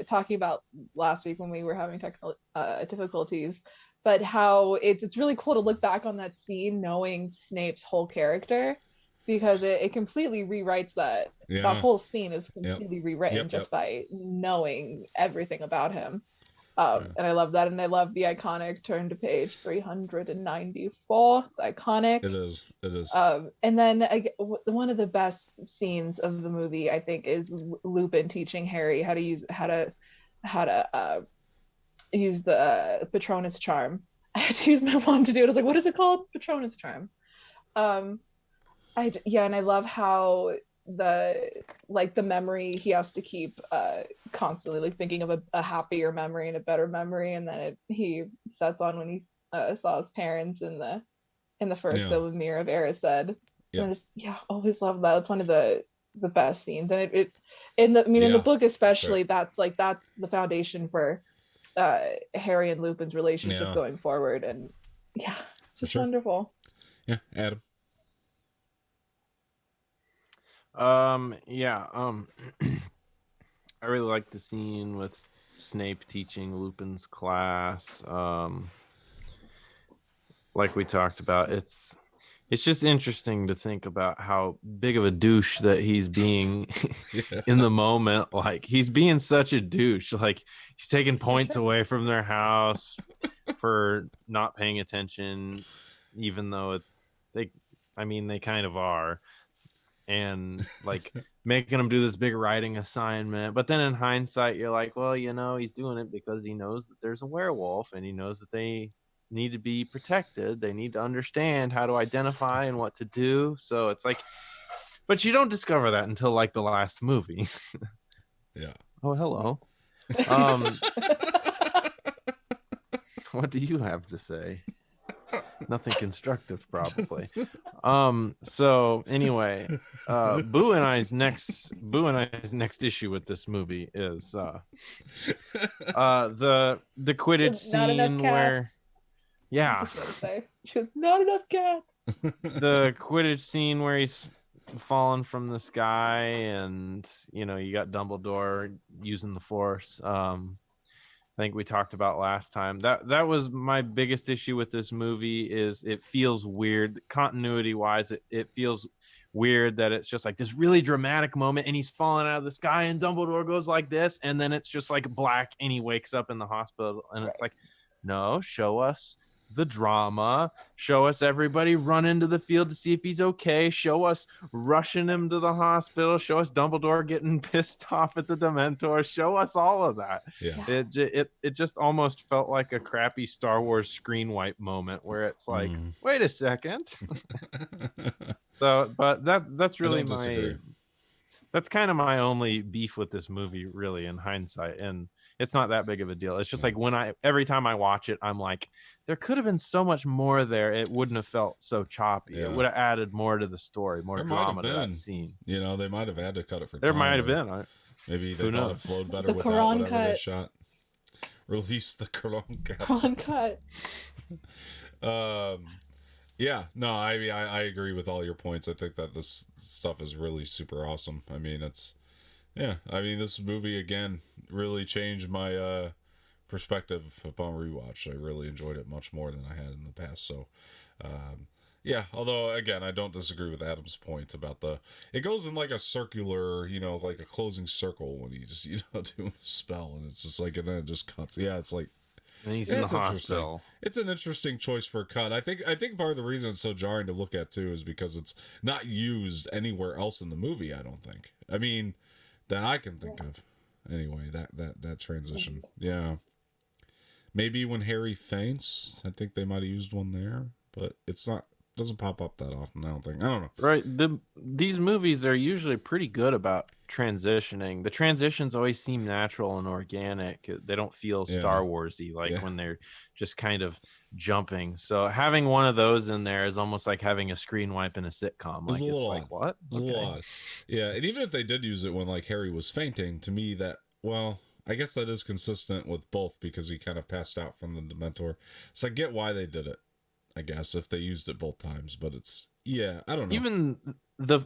talking about last week when we were having technical difficulties, but how it's really cool to look back on that scene knowing Snape's whole character, because it completely rewrites that Yeah. whole scene is Yep. completely rewritten Yep. Yep. just by knowing everything about him. Yeah. And I love that, and I love the iconic turn to page 394. It's iconic. It is. It is. And then one of the best scenes of the movie, I think, is Lupin teaching Harry how to use the Patronus charm. I had to use my mom to do it. I was like, "What is it called? Patronus charm." Um, yeah, and I love how the the memory he has to keep constantly, like thinking of a happier memory and a better memory, and then he sets on when he saw his parents in the first Yeah. film of Mirror of Erised. And I Yep. just always love that. It's one of the best scenes. And it in the in the Yeah. book That's right. especially, that's the foundation for Harry and Lupin's relationship Yeah. going forward. And yeah, it's For just sure. wonderful. Yeah. Adam. Yeah. I really like the scene with Snape teaching Lupin's class. Like we talked about, it's just interesting to think about how big of a douche that he's being Yeah. in the moment. Like, he's being such a douche. Like, he's taking points away from their house for not paying attention, even though they kind of are, and like making them do this big writing assignment. But then in hindsight, you're like, well, he's doing it because he knows that there's a werewolf, and he knows that they need to be protected. They need to understand how to identify and what to do. So it's like, but you don't discover that until like the last movie. Yeah. Oh, hello. What do you have to say? Nothing constructive, probably. So anyway, Boo and I's next issue with this movie is the Quidditch scene where, yeah, not enough cats. the Quidditch scene where he's falling from the sky, and you got Dumbledore using the Force. I think we talked about last time. That was my biggest issue with this movie. Is it feels weird continuity wise. It feels weird that it's just like this really dramatic moment, and he's falling out of the sky, and Dumbledore goes like this, and then it's just like black, and he wakes up in the hospital, and it's like, no, show us the drama, show us everybody run into the field to see if he's okay, show us rushing him to the hospital, show us Dumbledore getting pissed off at the Dementors, show us all of that. Yeah. It just almost felt like a crappy Star Wars screen wipe moment where it's like, wait a second. So, but that's really that's kind of my only beef with this movie, really, in hindsight. And it's not that big of a deal. It's just like every time I watch it, I'm like, there could have been so much more there. It wouldn't have felt so choppy. Yeah. It would have added more to the story, more There drama to that scene. They might have had to cut it for there time. Might have been. Maybe they thought it flowed better the without Quran whatever they cut. shot. Release the Quran cut. Quran cut. Yeah, no, I agree with all your points. I think that this stuff is really super awesome. I mean, this movie again really changed my perspective upon rewatch. I really enjoyed it much more than I had in the past. So, yeah, although again, I don't disagree with Adam's point about it goes in like a circular, like a closing circle when he's, doing the spell, and it's just like, and then it just cuts. Yeah, it's like, and he's in the hospital. It's an interesting choice for a cut. I think part of the reason it's so jarring to look at too is because it's not used anywhere else in the movie. I don't think. I mean, that I can think of. Anyway, that transition. Yeah. Maybe when Harry faints, I think they might have used one there, but doesn't pop up that often. I don't know. Right. These movies are usually pretty good about transitioning. The transitions always seem natural and organic. They don't feel Star Warsy when they're just kind of jumping. So having one of those in there is almost like having a screen wipe in a sitcom. Like, it's like, what? It's a little odd. Yeah, and even if they did use it when like Harry was fainting, to me that, well, I guess that is consistent with both because he kind of passed out from the Dementor. So I get why they did it, I guess, if they used it both times. But it's, yeah, I don't know.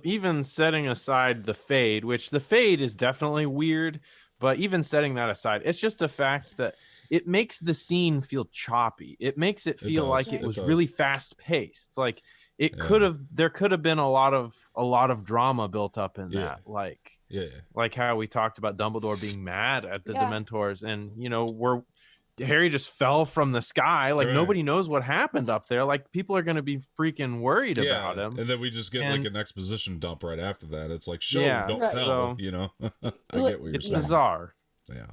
Even setting aside the fade, which the fade is definitely weird, but even setting that aside, it's just a fact that it makes the scene feel choppy. It makes it feel like it was really fast paced. Like there could have been a lot of drama built up in that. Like how we talked about Dumbledore being mad at the Dementors, and Harry just fell from the sky. Like nobody knows what happened up there. Like people are going to be freaking worried about him. And then we just get like an exposition dump right after that. It's like, don't tell, so, I get what you're saying. It's bizarre. Yeah.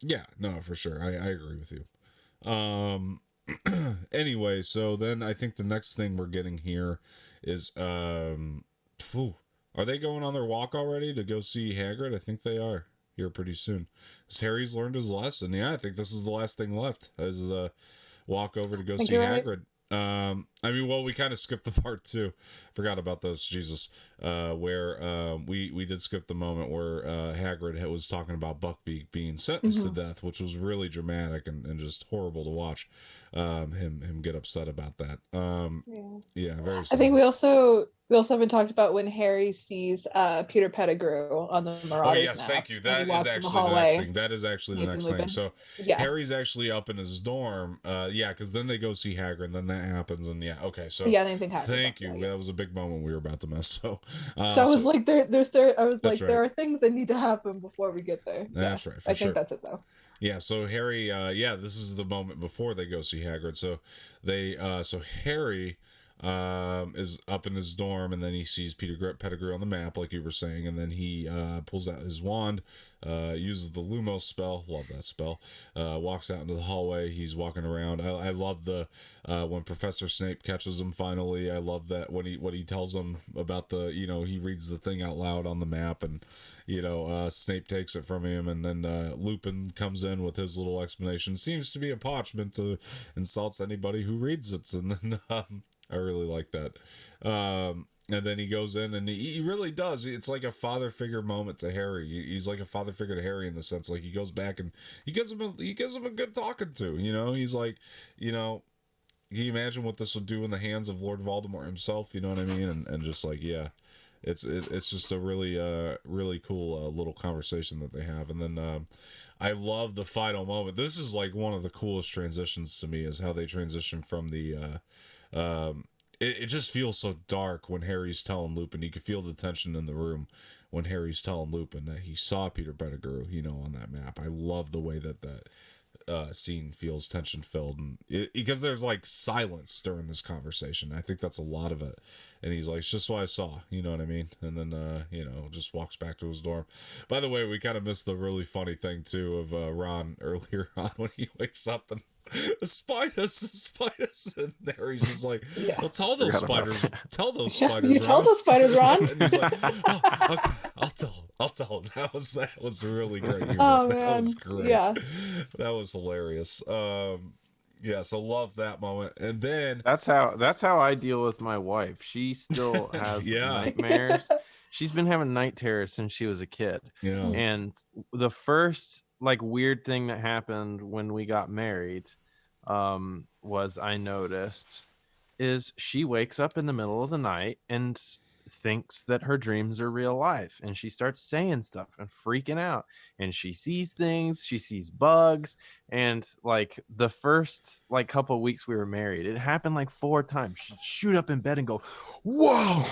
Yeah, no, for sure. I agree with you. Anyway, so then I think the next thing we're getting here is, are they going on their walk already to go see Hagrid? I think they are. Here pretty soon. As Harry's learned his lesson. Yeah, I think this is the last thing left as the walk over to go see Hagrid. I mean, well, we kind of skipped the part too. Forgot about those, Jesus. Where we did skip the moment where Hagrid was talking about Buckbeak being sentenced to death, which was really dramatic and just horrible to watch. Him get upset about that. Yeah, very sad. I think we also haven't talked about when Harry sees Peter Pettigrew on the Marauders. Oh yes, thank you. That is actually the next thing. That is actually the next thing. So Harry's actually up in his dorm. Because then they go see Hagrid, and then that happens, and okay. So anything happens. Thank you. That was a big moment we were about to miss. So I was like, there are things that need to happen before we get there. That's right. I think that's it though. Yeah, so Harry, this is the moment before they go see Hagrid. So Harry is up in his dorm, and then he sees Peter Pettigrew on the map, like you were saying, and then he pulls out his wand, uses the Lumos spell, love that spell, walks out into the hallway. He's walking around. I love the when Professor Snape catches him finally. I love that when he tells him about the, he reads the thing out loud on the map, and Snape takes it from him, and then Lupin comes in with his little explanation. Seems to be a parchment to insults anybody who reads it, and then I really like that. And then he goes in, and he really does. It's like a father figure moment to Harry. He's like a father figure to Harry in the sense, like he goes back and he gives him a good talking to. He's like, can you imagine what this would do in the hands of Lord Voldemort himself? You know what I mean? And just like, yeah. It's just a really cool little conversation that they have. And then I love the final moment. This is like one of the coolest transitions to me, is how they transition from the it just feels so dark when Harry's telling Lupin. You can feel the tension in the room when Harry's telling Lupin that he saw Peter Pettigrew, on that map. I love the way that scene feels tension filled, and because there's like silence during this conversation. I think that's a lot of it. And he's like, it's just what I saw, you know what I mean? And then just walks back to his dorm. By the way, we kind of missed the really funny thing too of Ron earlier on when he wakes up and the spiders, and Harry's just like, well, tell those spiders, Ron. You tell those spiders, Ron. And he's like, okay, I'll tell him. That was really great humor. Oh man, that was great. Yeah, that was hilarious. So love that moment. And then that's how I deal with my wife. She still has nightmares. She's been having night terrors since she was a kid. Yeah. And the first like weird thing that happened when we got married was I noticed is she wakes up in the middle of the night and thinks that her dreams are real life, and she starts saying stuff and freaking out, and she sees things, she sees bugs. And like the first like couple of weeks we were married, it happened like 4 times. She'd shoot up in bed and go, whoa,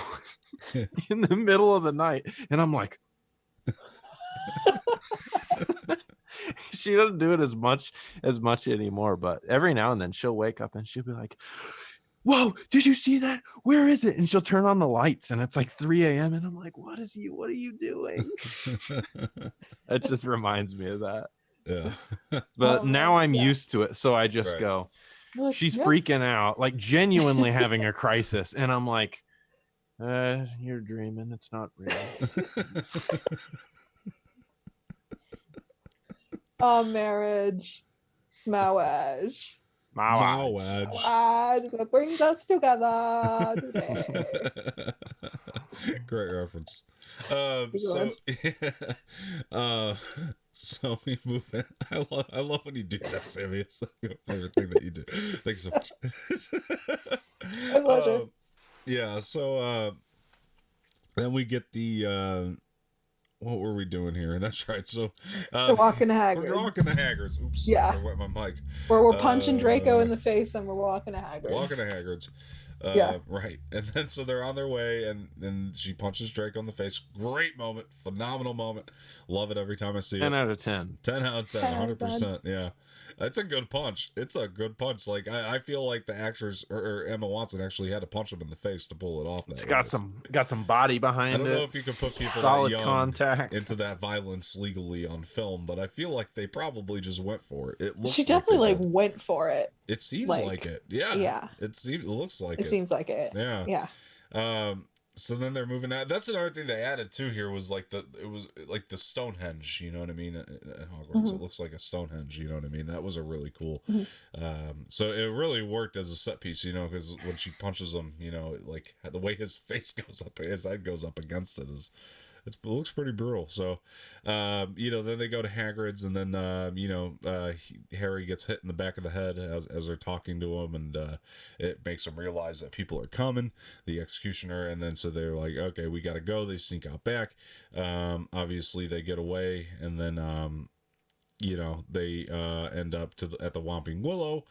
in the middle of the night, and I'm like, she doesn't do it as much anymore, but every now and then she'll wake up and she'll be like, whoa, did you see that? Where is it? And she'll turn on the lights, and it's like 3 a.m. and I'm like, what are you doing? It just reminds me of that. Yeah. But now I'm used to it, so I just go, she's freaking out, like genuinely having a crisis, and I'm like, you're dreaming, it's not real. Marriage, marriage. What brings us together today. Great reference. So uh so we move in. I love when you do that, Sammy. It's like my favorite thing that you do. Thanks so much. My pleasure. Yeah, so then we get the what were we doing here? That's right. So We're walking to Hagrid's. we're walking to Hagrid's. Oops. Yeah. I wet my mic. We're punching Draco in the face and we're walking to Hagrid's. Walking to Hagrid's. Yeah. Right. And then so they're on their way, and then she punches Draco in the face. Great moment. Phenomenal moment. Love it every time I see it. 10 out of 10. 10 out of 10. 10 out of 100%. Yeah. It's a good punch. It's a good punch. Like I feel like the actress or Emma Watson actually had to punch him in the face to pull it off. It's got some body behind it. I don't know if you could put people solid that young contact into that violence legally on film, but I feel like they probably just went for it. It looks. She definitely like went for it. it seems like it. Yeah. Yeah. It looks like it. It seems like it. Yeah. Yeah. So then they're moving out. That's another thing they added too here was like it was like the Stonehenge, you know what I mean? At Hogwarts, it looks like a Stonehenge, you know what I mean? That was a really cool. So it really worked as a set piece, you know, because when she punches him, you know, like the way his face goes up, his head goes up against it it looks pretty brutal. So, you know, then they go to Hagrid's, and then, you know, Harry gets hit in the back of the head as they're talking to him, and it makes him realize that people are coming, the executioner, and then so they're like, okay, we gotta go. They sneak out back. Obviously, they get away, and then, you know, they end up at the Whomping Willow.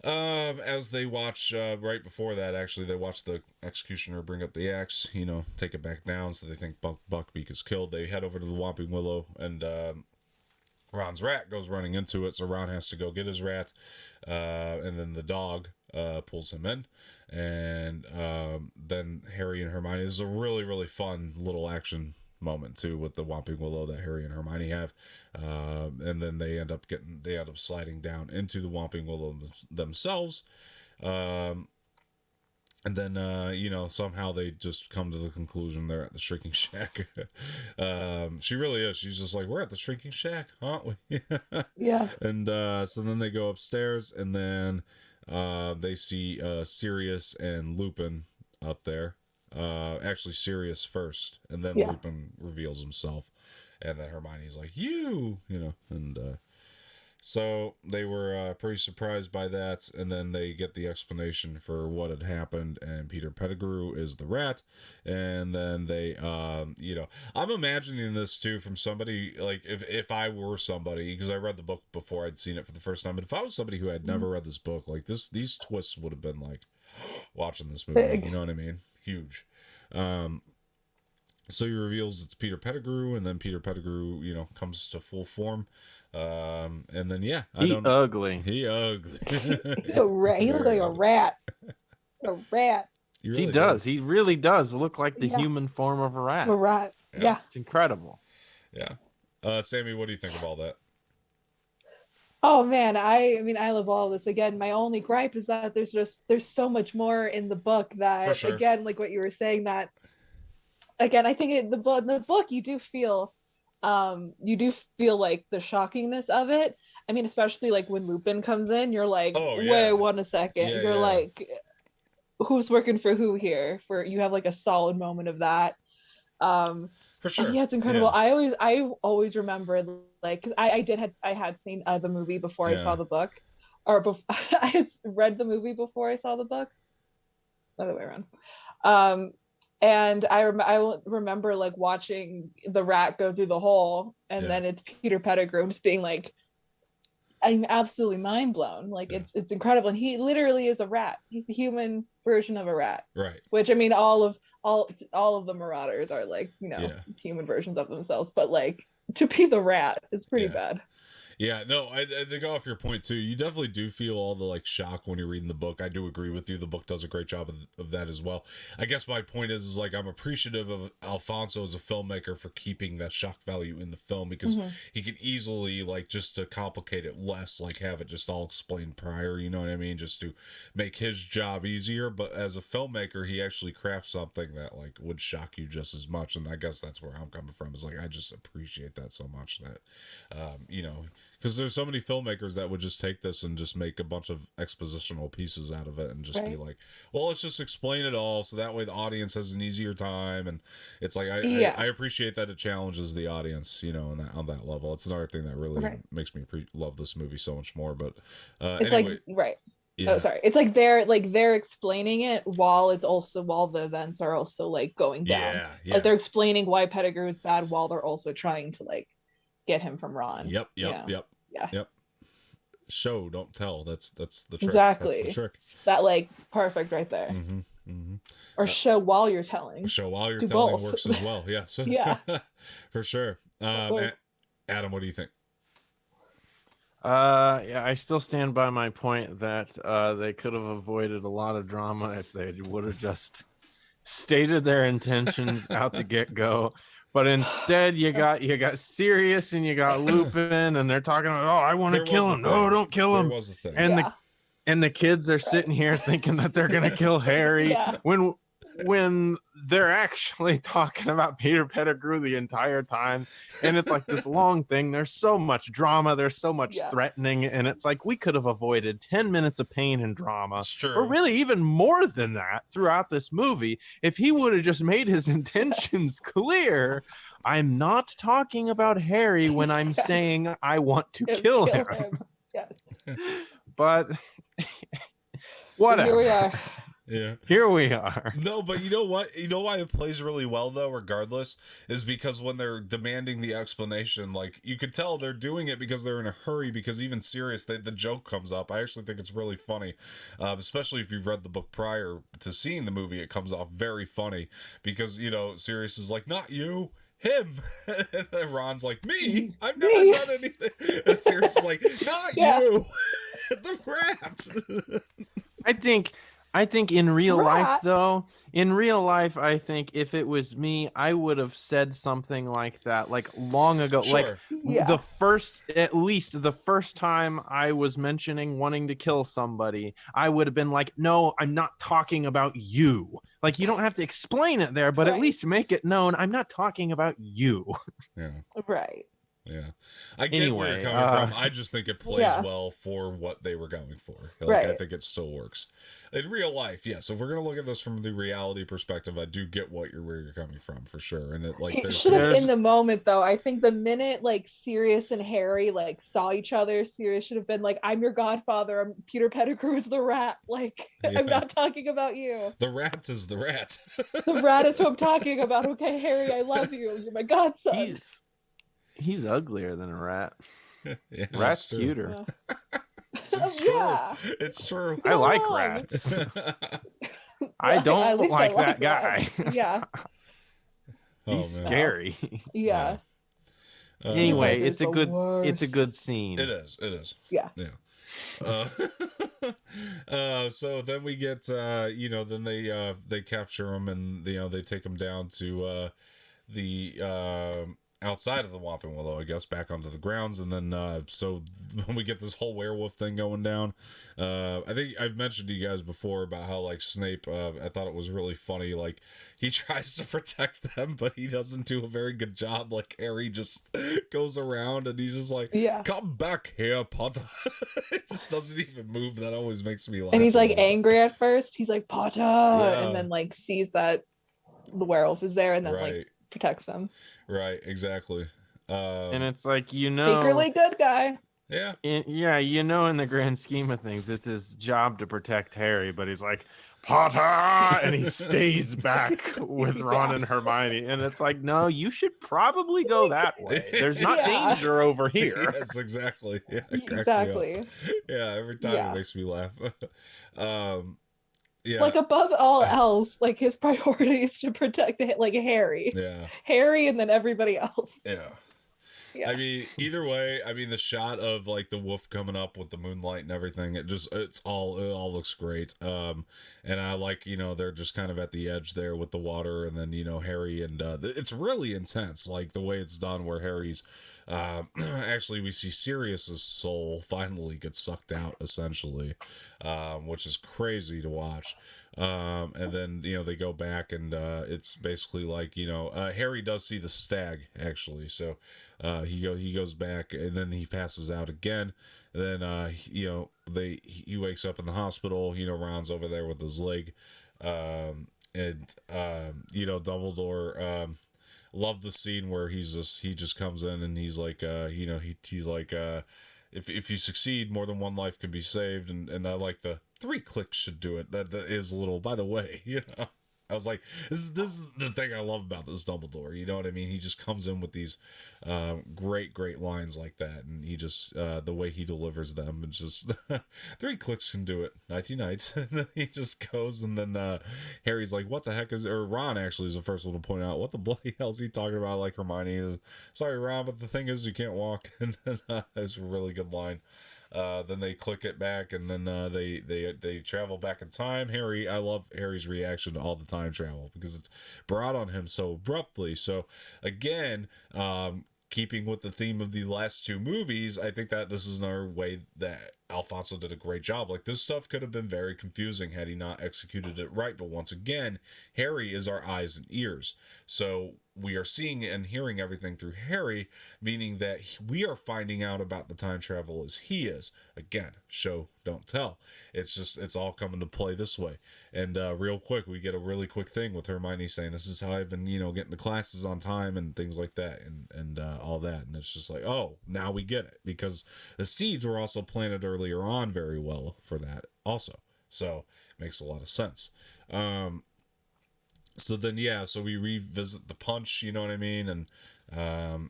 As they watch, right before that, actually, they watch the executioner bring up the axe, you know, take it back down, so they think Buckbeak is killed. They head over to the Whomping Willow, and Ron's rat goes running into it, so Ron has to go get his rat, and then the dog pulls him in, and then Harry and Hermione. This is a really, really fun little action moment too with the Whomping Willow that Harry and Hermione have, and then they end up sliding down into the Whomping Willow themselves, and then you know, somehow they just come to the conclusion they're at the Shrinking Shack. She really is. She's just like, we're at the Shrinking Shack, aren't we? Yeah. And so then they go upstairs, and then they see Sirius and Lupin up there. Actually Sirius first, and then Lupin reveals himself, and then Hermione's like, you know, and so they were pretty surprised by that, and then they get the explanation for what had happened, and Peter Pettigrew is the rat, and then they, you know, I'm imagining this too from somebody, like, if I were somebody, because I read the book before I'd seen it for the first time, but if I was somebody who had never read this book, like these twists would have been like, watching this movie, Big. you know what I mean? Huge. So he reveals it's Peter Pettigrew, and then Peter Pettigrew, you know, comes to full form, and then He ugly. He ugly. He looked like a rat. A rat. He does. He really does look like the human form of a rat. A rat. Yeah. It's incredible. Yeah. Sammy, what do you think of all that? Oh man, I mean, I love all of this. Again, my only gripe is that there's so much more in the book that, sure. again, like what you were saying, that again, I think in the book you do feel like the shockingness of it. I mean, especially like when Lupin comes in, you're like, wait, one a second. You're like, who's working for who here? You have like a solid moment of that. For sure. Yeah, it's incredible. Yeah. I always remembered, like, because I had seen the movie before I saw the book, or I had read the movie before I saw the book. Other way around. And I remember like watching the rat go through the hole, and then it's Peter Pettigrew just being like, I'm absolutely mind blown. Like it's incredible, and he literally is a rat. He's the human version of a rat. Right. Which, I mean, all of the Marauders are like, you know, human versions of themselves, but like to be the rat is pretty bad. Yeah, no, to go off your point too, you definitely do feel all the like shock when you're reading the book. I do agree with you. The book does a great job of that as well. I guess my point is like I'm appreciative of Alfonso as a filmmaker for keeping that shock value in the film, because he can easily, like, just to complicate it less, like have it just all explained prior, you know what I mean, just to make his job easier. But as a filmmaker, he actually crafts something that like would shock you just as much, and I guess that's where I'm coming from, is like I just appreciate that so much that you know, Because there's so many filmmakers that would just take this and just make a bunch of expositional pieces out of it and just be like, well, let's just explain it all so that way the audience has an easier time. And it's like I appreciate that it challenges the audience, you know, on that level. It's another thing that really makes me love this movie so much more. But it's anyway, like Oh, sorry. It's like they're explaining it while the events are also like going down. Yeah. Like they're explaining why Pettigrew is bad while they're also trying to like get him from Ron. Yep. Show, don't tell. That's the trick. Exactly. That's the trick. That like perfect right there. Or show while you're telling. Show while you're telling works as well. Yeah. So, yeah. For sure. Adam, what do you think? I still stand by my point that they could have avoided a lot of drama if they would have just stated their intentions out the get-go. But instead, you got Sirius and you got Lupin, and they're talking about, oh, I want to kill him. No, don't kill him. There was a thing. And the kids are sitting here thinking that they're gonna kill Harry when they're actually talking about Peter Pettigrew the entire time. And it's like this long thing. There's so much drama. There's so much threatening. And it's like we could have avoided 10 minutes of pain and drama. Or really even more than that throughout this movie if he would have just made his intentions clear. I'm not talking about Harry when I'm saying I want to kill him. Yes. But whatever. Here we are. Yeah. Here we are. No, but you know what? You know why it plays really well, though, regardless, is because when they're demanding the explanation, like, you could tell they're doing it because they're in a hurry, because even Sirius, the joke comes up. I actually think it's really funny, especially if you've read the book prior to seeing the movie. It comes off very funny because, you know, Sirius is like, not you. Him. And then Ron's like, me? I've never done anything. And Sirius is like, not you. The rats. I think in real life, though, I think if it was me, I would have said something like that, like long ago. Sure. Like at least the first time I was mentioning wanting to kill somebody, I would have been like, no, I'm not talking about you. Like, you don't have to explain it there, but at least make it known I'm not talking about you. Yeah. Right. Yeah, I get where you're coming from. I just think it plays well for what they were going for. Like, I think it still works in real life. Yes, if we're gonna look at this from the reality perspective, I do get where you're coming from for sure. And it should have in the moment though. I think the minute like Sirius and Harry like saw each other, Sirius should have been like, "I'm your godfather. I'm Peter Pettigrew's the rat. Like, I'm not talking about you. The rat is the rat. The rat is who I'm talking about. Okay, Harry, I love you. You're my godson." He's uglier than a rat. Yeah, rat's cuter. Yeah. It's true. I like rats. I don't like that guy. Yeah. He's scary. Yeah. Anyway, it's a good scene. It is. Yeah. So then we get then they capture him, and they take him down to the outside of the Whomping Willow, I guess, back onto the grounds. And then so when we get this whole werewolf thing going down, I think I've mentioned to you guys before about how like Snape, I thought it was really funny, like he tries to protect them but he doesn't do a very good job. Like Harry just goes around and he's just like, come back here, Potter. It just doesn't even move. That always makes me laugh. And he's like angry at first. He's like, Potter, and then like sees that the werewolf is there and then like protects him. Right, exactly. And it's like, secretly good guy. Yeah. In the grand scheme of things, it's his job to protect Harry, but he's like, Potter, and he stays back with Ron and Hermione, and it's like, no, you should probably go that way. There's not danger over here. Yes, exactly. Yeah, exactly. Yeah, every time it makes me laugh. Yeah. Like above all else, like his priority is to protect like Harry. Yeah. Harry and then everybody else. Yeah. I mean, either way, the shot of like the wolf coming up with the moonlight and everything, it all looks great. And I like, they're just kind of at the edge there with the water, and then, Harry and it's really intense, like the way it's done, where Harry's actually we see Sirius's soul finally get sucked out essentially, which is crazy to watch. And then they go back, and it's basically like Harry does see the stag actually, so he goes back, and then he passes out again. And then he wakes up in the hospital. Ron's over there with his leg, and Dumbledore. Love the scene where he just comes in, and he's like he's like if you succeed, more than one life can be saved, and I like the 3 clicks should do it. That is a little, by the way, I was like, this is the thing I love about this Dumbledore. You know what I mean? He just comes in with these great lines like that, and he just the way he delivers them, it's just 3 clicks can do it. Nighty nights. And then he just goes, and then Harry's like, "What the heck is?" Or Ron actually is the first one to point out, "What the bloody hell is he talking about?" Like Hermione is, "Sorry, Ron, but the thing is, you can't walk." And then that's a really good line. Then they click it back, and then they travel back in time. I love Harry's reaction to all the time travel because it's brought on him so abruptly. So again, keeping with the theme of the last 2 movies, I think that this is another way that Alfonso did a great job. Like, this stuff could have been very confusing had he not executed it right. But once again, Harry is our eyes and ears. So we are seeing and hearing everything through Harry, meaning that we are finding out about the time travel as he is. Again, show, don't tell. It's all coming to play this way. And real quick, we get a really quick thing with Hermione saying, "This is how I've been, getting to classes on time," and things like that, and all that. And it's just like, oh, now we get it, because the seeds were also planted earlier on very well for that also. So it makes a lot of sense. So then, so we revisit the punch, you know what I mean? And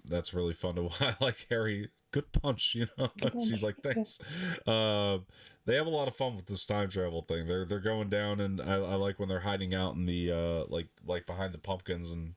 that's really fun to watch. I like Harry, good punch, She's like, thanks. They have a lot of fun with this time travel thing. They're going down, and I like when they're hiding out in the like behind the pumpkins, and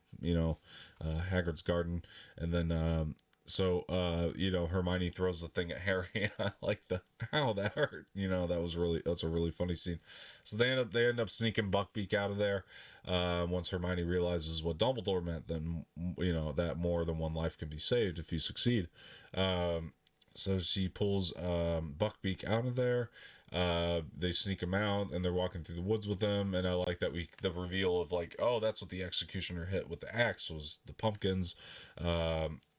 Hagrid's garden. And then Hermione throws the thing at Harry, and I like how that hurt. That's a really funny scene. So they end up sneaking Buckbeak out of there. Once Hermione realizes what Dumbledore meant, then that more than one life can be saved if you succeed. So she pulls Buckbeak out of there. They sneak him out, and they're walking through the woods with him. And I like that the reveal of like, oh, that's what the executioner hit with the axe, was the pumpkins.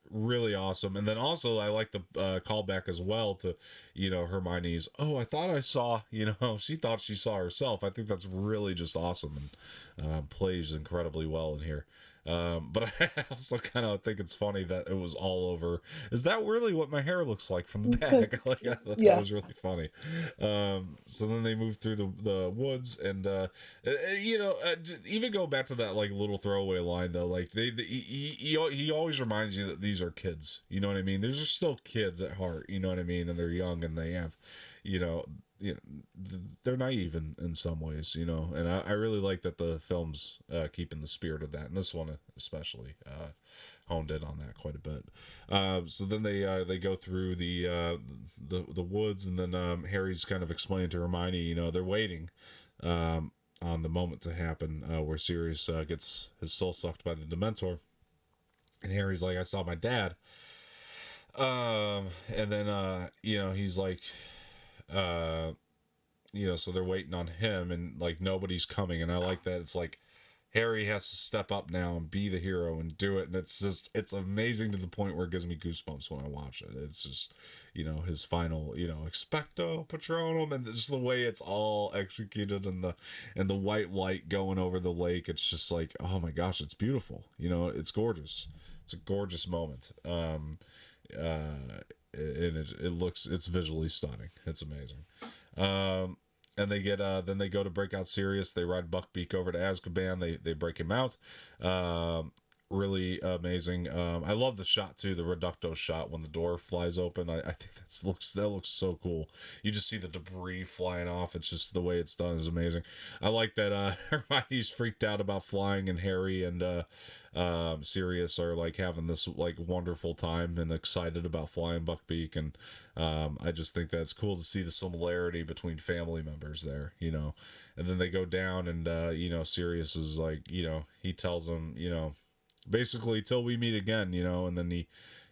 Really awesome. And then also I like the callback as well to Hermione's, "Oh, I thought I saw," she thought she saw herself. I think that's really just awesome, and plays incredibly well in here. But I also kind of think it's funny that it was all over. Is that really what my hair looks like from the back? Like, I thought that was really funny. So then they move through the woods, and even go back to that like little throwaway line though. Like he always reminds you that these are kids. You know what I mean? They're just still kids at heart. You know what I mean? And they're young, and they have, they're naive in some ways, and I really like that the film's keeping the spirit of that, and this one especially honed in on that quite a bit. So then they go through the woods, and then Harry's kind of explaining to Hermione, they're waiting on the moment to happen where Sirius gets his soul sucked by the Dementor, and Harry's like, "I saw my dad," and then he's like, so they're waiting on him, and like nobody's coming, and I like that. It's like Harry has to step up now and be the hero and do it, and it's amazing to the point where it gives me goosebumps when I watch it. It's just his final expecto patronum, and just the way it's all executed, and the white light going over the lake. It's just like, oh my gosh, it's beautiful. It's gorgeous. It's a gorgeous moment. And it's visually stunning. It's amazing. And they get then they go to break out Sirius. They ride Buckbeak over to Azkaban. They break him out. Really amazing. I love the shot too, the Reducto shot when the door flies open. I think that looks so cool. You just see the debris flying off. It's just the way it's done is amazing. I like that Hermione's freaked out about flying, and Harry and Sirius are like having this like wonderful time and excited about flying Buckbeak, and I just think that's cool to see the similarity between family members there, and then they go down, and Sirius is like, he tells them, basically, "Till we meet again," and then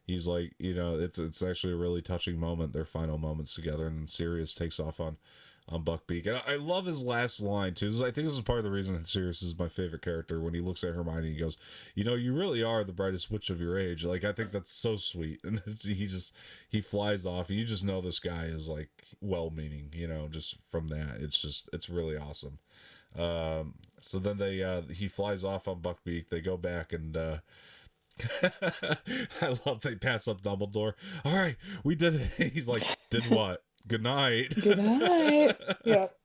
he's like, it's actually a really touching moment, their final moments together, and Sirius takes off on on Buckbeak. And I love his last line too. I think this is part of the reason that Sirius is my favorite character. When he looks at Hermione, he goes, "You really are the brightest witch of your age." Like, I think that's so sweet. And he flies off, and you just know this guy is like well-meaning. Just from that, it's really awesome. So then he flies off on Buckbeak. They go back and. I love they pass up Dumbledore. All right, we did it. He's like, did what? Good night. Good night. Yep.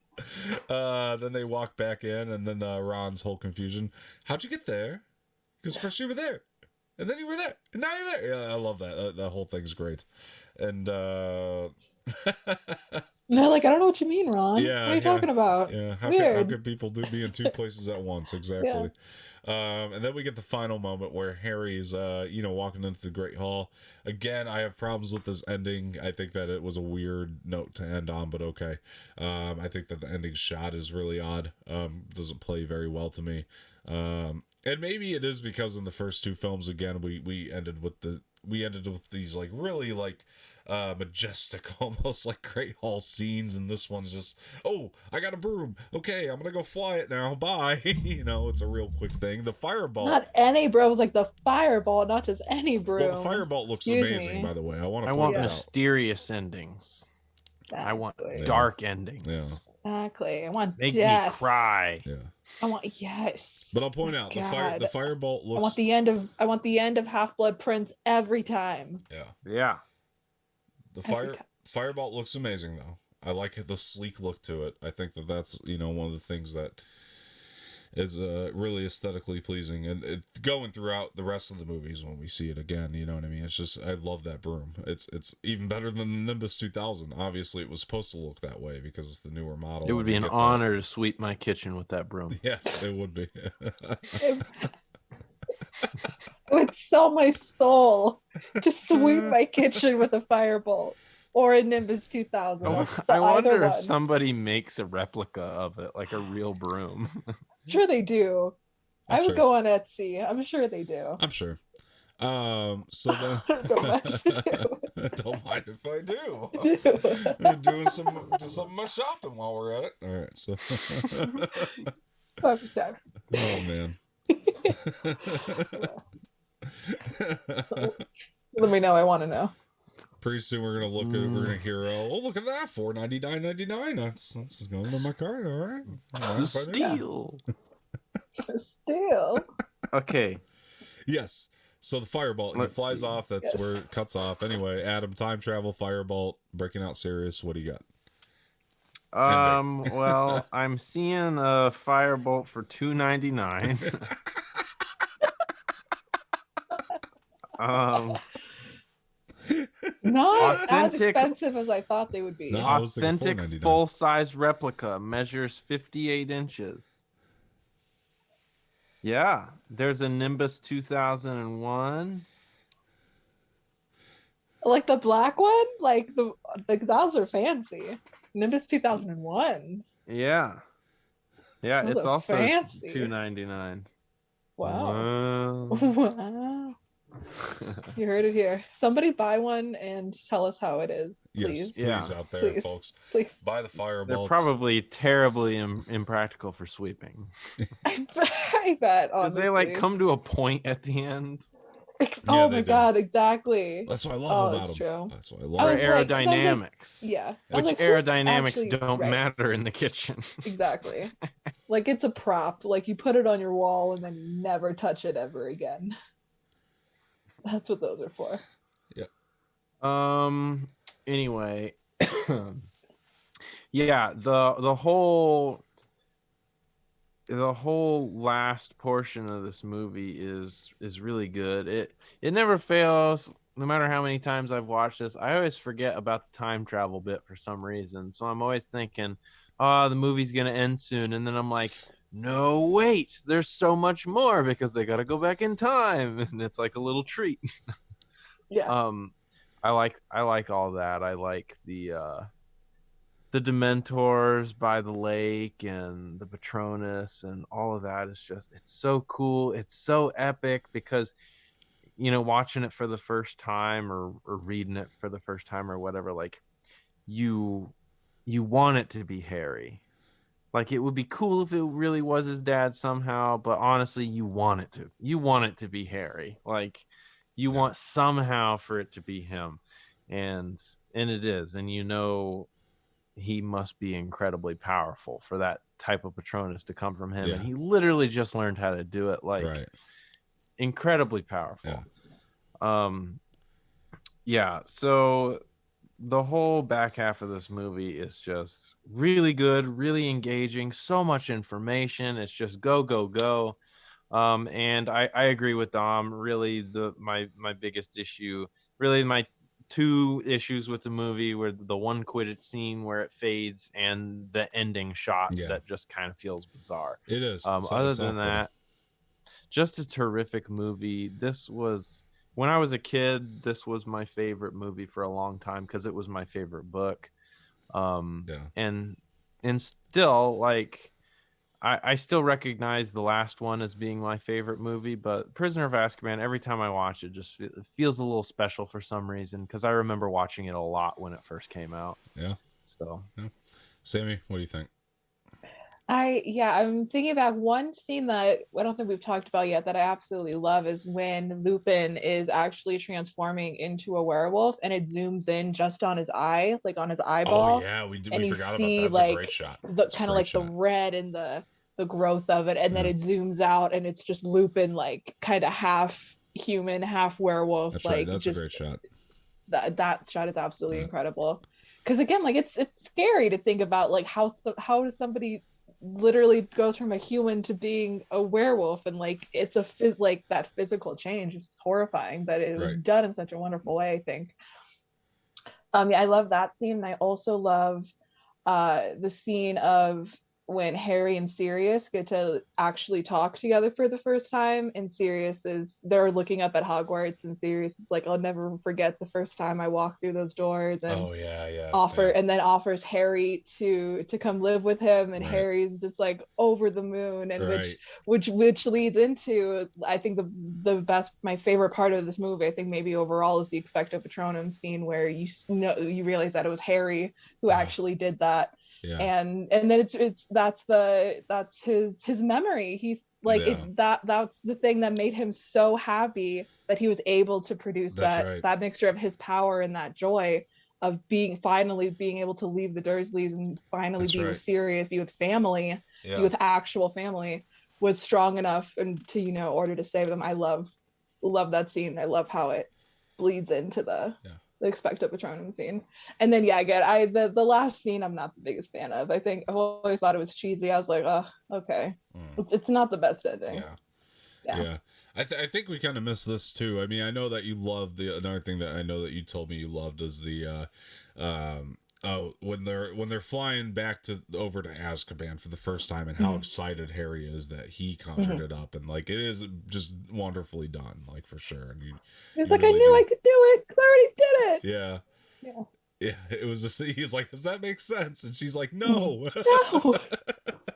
Then they walk back in, and then Ron's whole confusion. How'd you get there? Because first you were there, and then you were there, and now you're there. Yeah, I love that. That whole thing's great. And they're like, I don't know what you mean, Ron. Yeah, what are you talking about? Yeah, how can people be in two places at once? Exactly. Yeah. And then we get the final moment where Harry's, walking into the Great Hall. Again, I have problems with this ending. I think that it was a weird note to end on, but okay. I think that the ending shot is really odd. Doesn't play very well to me. And maybe it is because in the first two films, again, we ended with these like really like majestic, almost like Great Hall scenes, and this one's just, oh, I got a broom, okay, I'm gonna go fly it now, bye. It's a real quick thing. The fireball, not any broom, like the fireball, not just any broom. Well, the fireball looks amazing, by the way. I want mysterious endings. Exactly. I want dark endings. Exactly. I want make death. me cry. Yeah. I want yes. But I'll point out the firebolt looks. I want the end of Half-Blood Prince every time. Yeah. The firebolt looks amazing though. I like the sleek look to it. I think that's one of the things that is really aesthetically pleasing, and it's going throughout the rest of the movies when we see it again. You know what I mean? It's just, I love that broom. It's even better than the Nimbus 2000. Obviously, it was supposed to look that way because it's the newer model. It would be an honor to sweep my kitchen with that broom. Yes, it would be. It would sell my soul to sweep my kitchen with a firebolt or a Nimbus 2000. I wonder if somebody makes a replica of it, like a real broom. Sure they do. I would go on Etsy. I'm sure they do. I'm sure. So then Don't mind don't mind if I do. I'm doing some of my shopping while we're at it. All right, so perfect time. Oh man. Let me know. I want to know. Pretty soon we're gonna hear look at that, $499.99. That's going to my card. All right. Steal. Steal. Okay. Yes. So the firebolt, he flies off. That's where it cuts off. Anyway, Adam, time travel, firebolt, breaking out Sirius. What do you got? Well, I'm seeing a firebolt for $2.99. Not as expensive as I thought they would be. No, authentic full-size replica, measures 58 inches. Yeah, there's a Nimbus 2001. Like the black one? Like those are fancy. Nimbus 2001. Yeah. Yeah, those it's also fancy. $2.99. Wow. Wow. You heard it here. Somebody buy one and tell us how it is, please. Yes, please, out there, folks. Please. Buy the firebolt. They're probably terribly impractical for sweeping. I bet, because they like come to a point at the end. Oh my god, exactly. That's what I love about them. True. That's what I love. Aerodynamics. Which aerodynamics don't matter in the kitchen. Exactly. Like it's a prop. Like you put it on your wall and then you never touch it ever again. That's what those are for. Yeah. Anyway, yeah, the whole last portion of this movie is really good. It never fails. No matter how many times I've watched this, I always forget about the time travel bit for some reason. So I'm always thinking, oh, the movie's gonna end soon, and then I'm like, no, wait, there's so much more because they got to go back in time, and it's like a little treat. Yeah. I like all that. I like the Dementors by the lake and the Patronus and all of that. Is just, it's so cool. It's so epic because, watching it for the first time or reading it for the first time or whatever, like you you want it to be Harry. Like, it would be cool if it really was his dad somehow, but honestly, you want it to. You want it to be Harry. Like, you want somehow for it to be him. And it is. And he must be incredibly powerful for that type of Patronus to come from him. Yeah. And he literally just learned how to do it. Like, Right. incredibly powerful. So the whole back half of this movie is just really good, really engaging, so much information. It's just go, go, go. And I agree with Dom. Really, my biggest issue, really my two issues with the movie were the one Quidditch scene where it fades and the ending shot that just kind of feels bizarre. It is. Other than that, just a terrific movie. This was, when I was a kid, this was my favorite movie for a long time because it was my favorite book. And still, like, I still recognize the last one as being my favorite movie, but Prisoner of Azkaban, every time I watch it, just it feels a little special for some reason because I remember watching it a lot when it first came out. Yeah. So, Samee, what do you think? I'm thinking about one scene that I don't think we've talked about yet that I absolutely love is when Lupin is actually transforming into a werewolf and it zooms in just on his eye, like on his eyeball. Oh yeah, we forgot see, about that. That's like, a great shot. The kind of like the red and the growth of it, and then it zooms out and it's just Lupin, like kind of half human, half werewolf. That's like right. That's a great shot. That shot is absolutely incredible. Because again, like it's scary to think about, like how does somebody literally goes from a human to being a werewolf, and like it's like that physical change is horrifying, but it was done in such a wonderful way, I think. I love that scene, and I also love the scene of when Harry and Sirius get to actually talk together for the first time, and they're looking up at Hogwarts, and Sirius is like, I'll never forget the first time I walked through those doors, and and then offers Harry to come live with him, and Harry's just like over the moon, and which leads into, I think, my favorite part of this movie, I think maybe overall, is the Expecto Patronum scene where you realize that it was Harry who actually did that. And then that's his memory. He's like that's the thing that made him so happy, that he was able to produce that mixture of his power and that joy of finally being able to leave the Dursleys and finally be with Sirius, be with family, be with actual family, was strong enough and to order to save them. I love that scene. I love how it bleeds into the Expecto Patronum scene. And then the last scene I'm not the biggest fan of. I think I've always thought it was cheesy. I was like, oh, okay. It's not the best ending. Yeah. I think we kind of missed this too. I mean, I know that you love another thing that I know that you told me you loved is the when they're flying back over to Azkaban for the first time, and how excited Harry is that he conjured it up, and like it is just wonderfully done, like for sure. And he's like, really I knew I could do it because I already did it. Yeah, it was just, he's like, does that make sense? And she's like, no.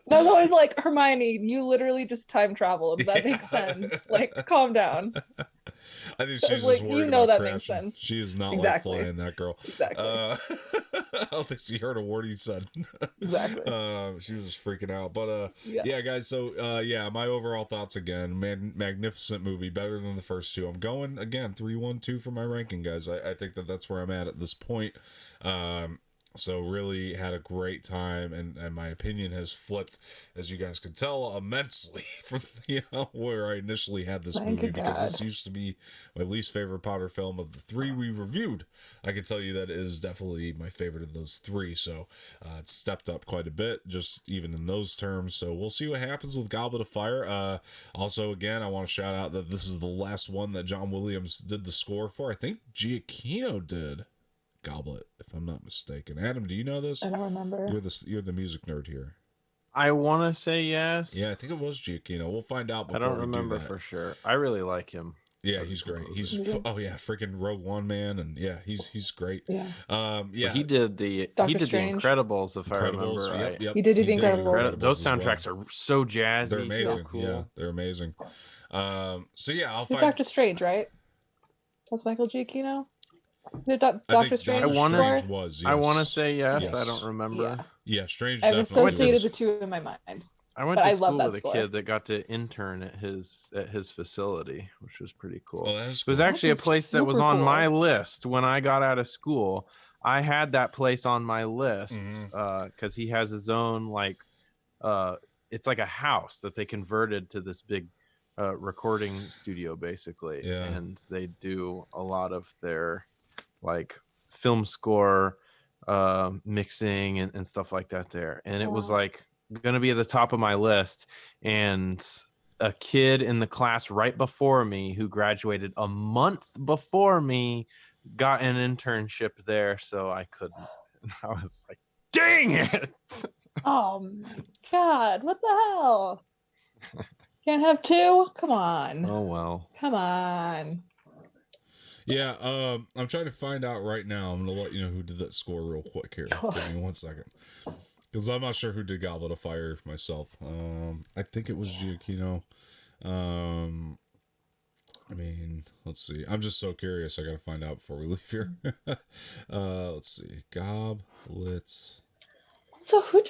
No, I was always like, Hermione, you literally just time traveled. That makes sense. Like, calm down. I think she's just worried about that crashing. Makes sense. She is not like flying, that girl. Exactly. I don't think she heard a word he said. Exactly. She was just freaking out. But guys. So my overall thoughts again. Magnificent movie, better than the first two. I'm going again 3-1-2 for my ranking, guys. I think that's where I'm at this point. So really had a great time, and my opinion has flipped, as you guys can tell, immensely from where I initially had this movie, because this used to be my least favorite Potter film of the three we reviewed. I can tell you that it is definitely my favorite of those three, so it's stepped up quite a bit, just even in those terms. So we'll see what happens with Goblet of Fire. Also, again, I want to shout out that this is the last one that John Williams did the score for. I think Giacchino did Goblet, if I'm not mistaken. Adam, do you know this? I don't remember. You're the music nerd here. I want to say yes. Yeah, I think it was Giacchino. We'll find out before I don't remember for sure. I really like him. Yeah, he's great. He's freaking Rogue One, man, and he's great. Yeah. Well, he did the Incredibles, if I remember right. Yep. He did the Incredibles. Those soundtracks are so jazzy. They're amazing. So cool. Yeah, they're amazing. I'll find Doctor Strange, right? That's Michael Giacchino. The I Doctor think Strange Doctor wanna- Strange score? was, yes. I want to say yes. I Yes. don't remember. Yeah. Strange I've definitely associated was. the two in my mind. I went But to I love school that with a score. kid that got to intern at his facility, which was pretty cool. Oh, that is It was cool. actually a That's place that was super on cool. my list when I got out of school. I had that place on my list Mhm. because he has his own it's like a house that they converted to this big recording studio basically, Yeah. and they do a lot of their like film score mixing and stuff like that there, and it was Wow. like gonna be at the top of my list, and a kid in the class right before me who graduated a month before me got an internship there, so I couldn't. And I was like, dang it. Oh my god, what the hell? Can't have two? Come on. Oh well. Come on. Yeah, I'm trying to find out right now. I'm gonna let you know who did that score real quick here. Give me 1 second, because I'm not sure who did Goblet of Fire myself. I think it was Giacchino. I mean, let's see. I'm just so curious. I gotta find out before we leave here. Let's see. Goblet. So who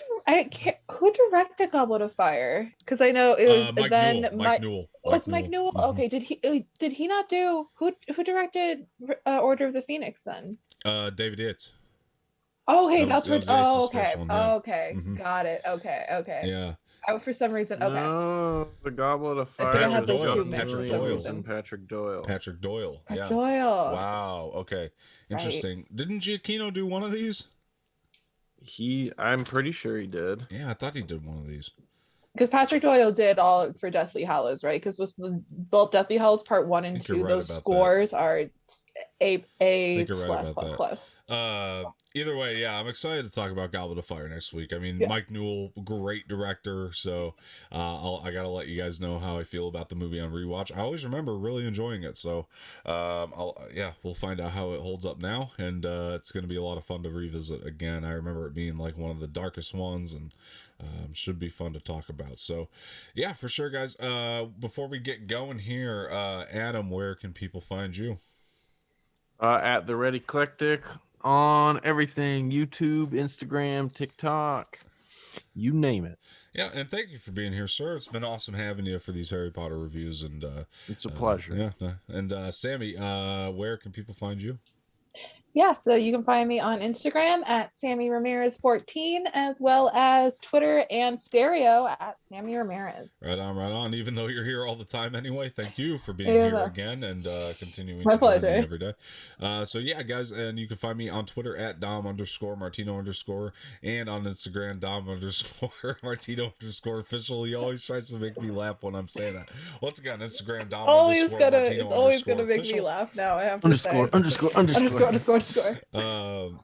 directed Goblet of Fire? Because I know it was Mike then Newell. Mike Newell. Oh, it's Mike Newell. Mhm. Okay, did he not do who directed Order of the Phoenix then? David Yates. Oh, hey, That was that's what. Yates' Oh, first okay. one, yeah. Okay, Mhm. got it. Okay. Yeah. I for some reason. Okay. No, the Goblet of Fire. I think I had those two John mixed for some Williams reason. and Patrick Doyle. Patrick Doyle. Yeah. Doyle. Wow. Okay. Interesting. Didn't Giacchino do one of these? I'm pretty sure he did. Yeah, I thought he did one of these. Because Patrick Doyle did all for Deathly Hallows, right? Because both Deathly Hallows Part 1 and 2, you're right those about scores are A think you're right plus about plus that. plus. Either way, yeah, I'm excited to talk about Goblet of Fire next week. I mean, Yeah. Mike Newell, great director. So I gotta let you guys know how I feel about the movie on rewatch. I always remember really enjoying it. So we'll find out how it holds up now, and it's gonna be a lot of fun to revisit again. I remember it being like one of the darkest ones, and should be fun to talk about. So yeah, for sure, guys. Before we get going here, Adam, where can people find you? At the Red Eclectic on everything: YouTube, Instagram, TikTok, you name it. Yeah, and thank you for being here, sir. It's been awesome having you for these Harry Potter reviews, and It's a pleasure. And Samee, where can people find you? Yeah, so you can find me on Instagram at Samee Ramirez 14, as well as Twitter and Stereo at Samee Ramirez. Right on. Even though you're here all the time anyway, thank you for being Yeah. here again and continuing My to join me pleasure. every day. So yeah, guys, and you can find me on Twitter at Dom_Martino_ and on Instagram Dom_Martino_ official. He always tries to make me laugh when I'm saying that. Once again, Instagram It's always gonna make me Martino_ laugh now. I have to Underscore. say.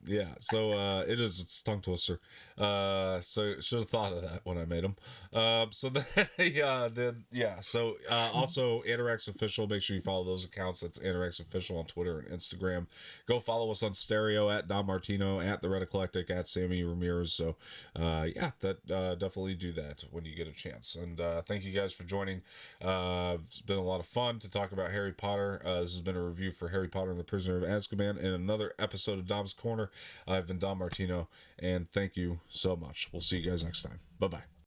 Yeah, so it is, it's tongue twister. So should have thought of that when I made them. So also Anorex Official, make sure you follow those accounts. That's Anorex Official on Twitter and Instagram. Go follow us on Stereo at Dom Martino, at the Red Eclectic, at Samee Ramirez. So definitely do that when you get a chance. And thank you guys for joining. It's been a lot of fun to talk about Harry Potter. This has been a review for Harry Potter and the Prisoner of Azkaban and another episode of Dom's Corner. I've been Dom Martino, and thank you so much. We'll see you guys next time. Bye-bye.